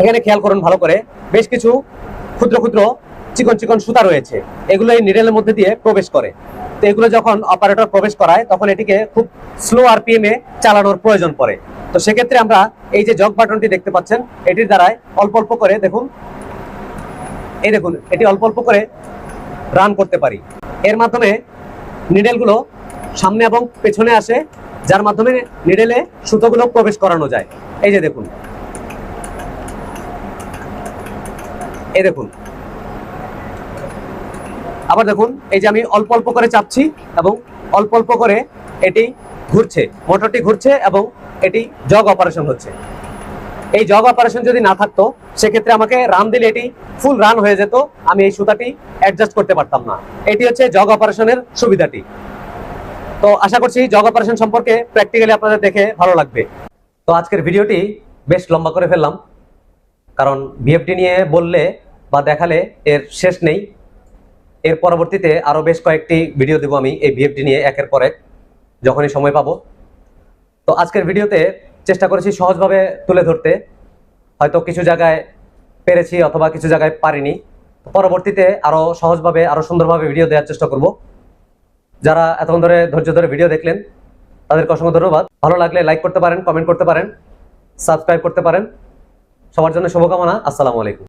S1: এখানে খেয়াল করুন ভালো করে, বেশ কিছু ক্ষুদ্র ক্ষুদ্র চিকন চিকন সুতা রয়েছে। এগুলো এই নিডেলের মধ্যে দিয়ে প্রবেশ করে। তো এগুলো যখন অপারেটর প্রবেশ করায়, তখন এটিকে খুব স্লো আরপিএম এ চালানোর প্রয়োজন পড়ে। তো সেক্ষেত্রে আমরা এই যে জগ বাটনটি দেখতে পাচ্ছেন, এটির দ্বারাই অল্প অল্প করে দেখুন, এই দেখুন, এটি অল্প অল্প করে রান করতে পারি। এর মাধ্যমে নিডেলগুলো সামনে এবং পেছনে আসে, যার মাধ্যমে নিডেলে সুতোগুলো প্রবেশ করানো যায়। এই যে দেখুন, এই দেখুন। আবার দেখুন, এই যে আমি অল্প অল্প করে চাপছি এবং অল্প অল্প করে এটি ঘুরছে, মোটরটি ঘুরছে এবং এটি জগ অপারেশন হচ্ছে। এই জগ অপারেশন যদি না থাকতো, সেক্ষেত্রে আমাকে রান দিলে এটি ফুল রান হয়ে যেত, আমি এই সুতাটি অ্যাডজাস্ট করতে পারতাম না। এটি হচ্ছে জগ অপারেশনের সুবিধাটি। তো আশা করছি জগ অপারেশন সম্পর্কে প্র্যাকটিক্যালি আপনাদের দেখে ভালো লাগবে। তো আজকের ভিডিওটি বেশ লম্বা করে ফেললাম, কারণ ভিএফডি নিয়ে বললে বা দেখালে এর শেষ নেই। এর পরবর্তীতে আরো বেশ কয়েকটি ভিডিও দেবো আমি এই ভিএফডি নিয়ে, একের পর এক, যখনই সময় পাবো। তো আজকের ভিডিওতে চেষ্টা করেছি সহজভাবে তুলে ধরতে। হয়তো কিছু জায়গায় পেরেছি অথবা কিছু জায়গায় পারিনি। পরবর্তীতে আরো সহজভাবে, আরো সুন্দরভাবে ভিডিও দেওয়ার চেষ্টা করব। যারা এতক্ষণ ধরে ধৈর্য ধরে ভিডিও দেখলেন, তাদেরকে অসংখ্য ধন্যবাদ। ভালো লাগলে লাইক করতে পারেন, কমেন্ট করতে পারেন, সাবস্ক্রাইব করতে পারেন। সবার জন্য শুভকামনা। আসসালামু আলাইকুম।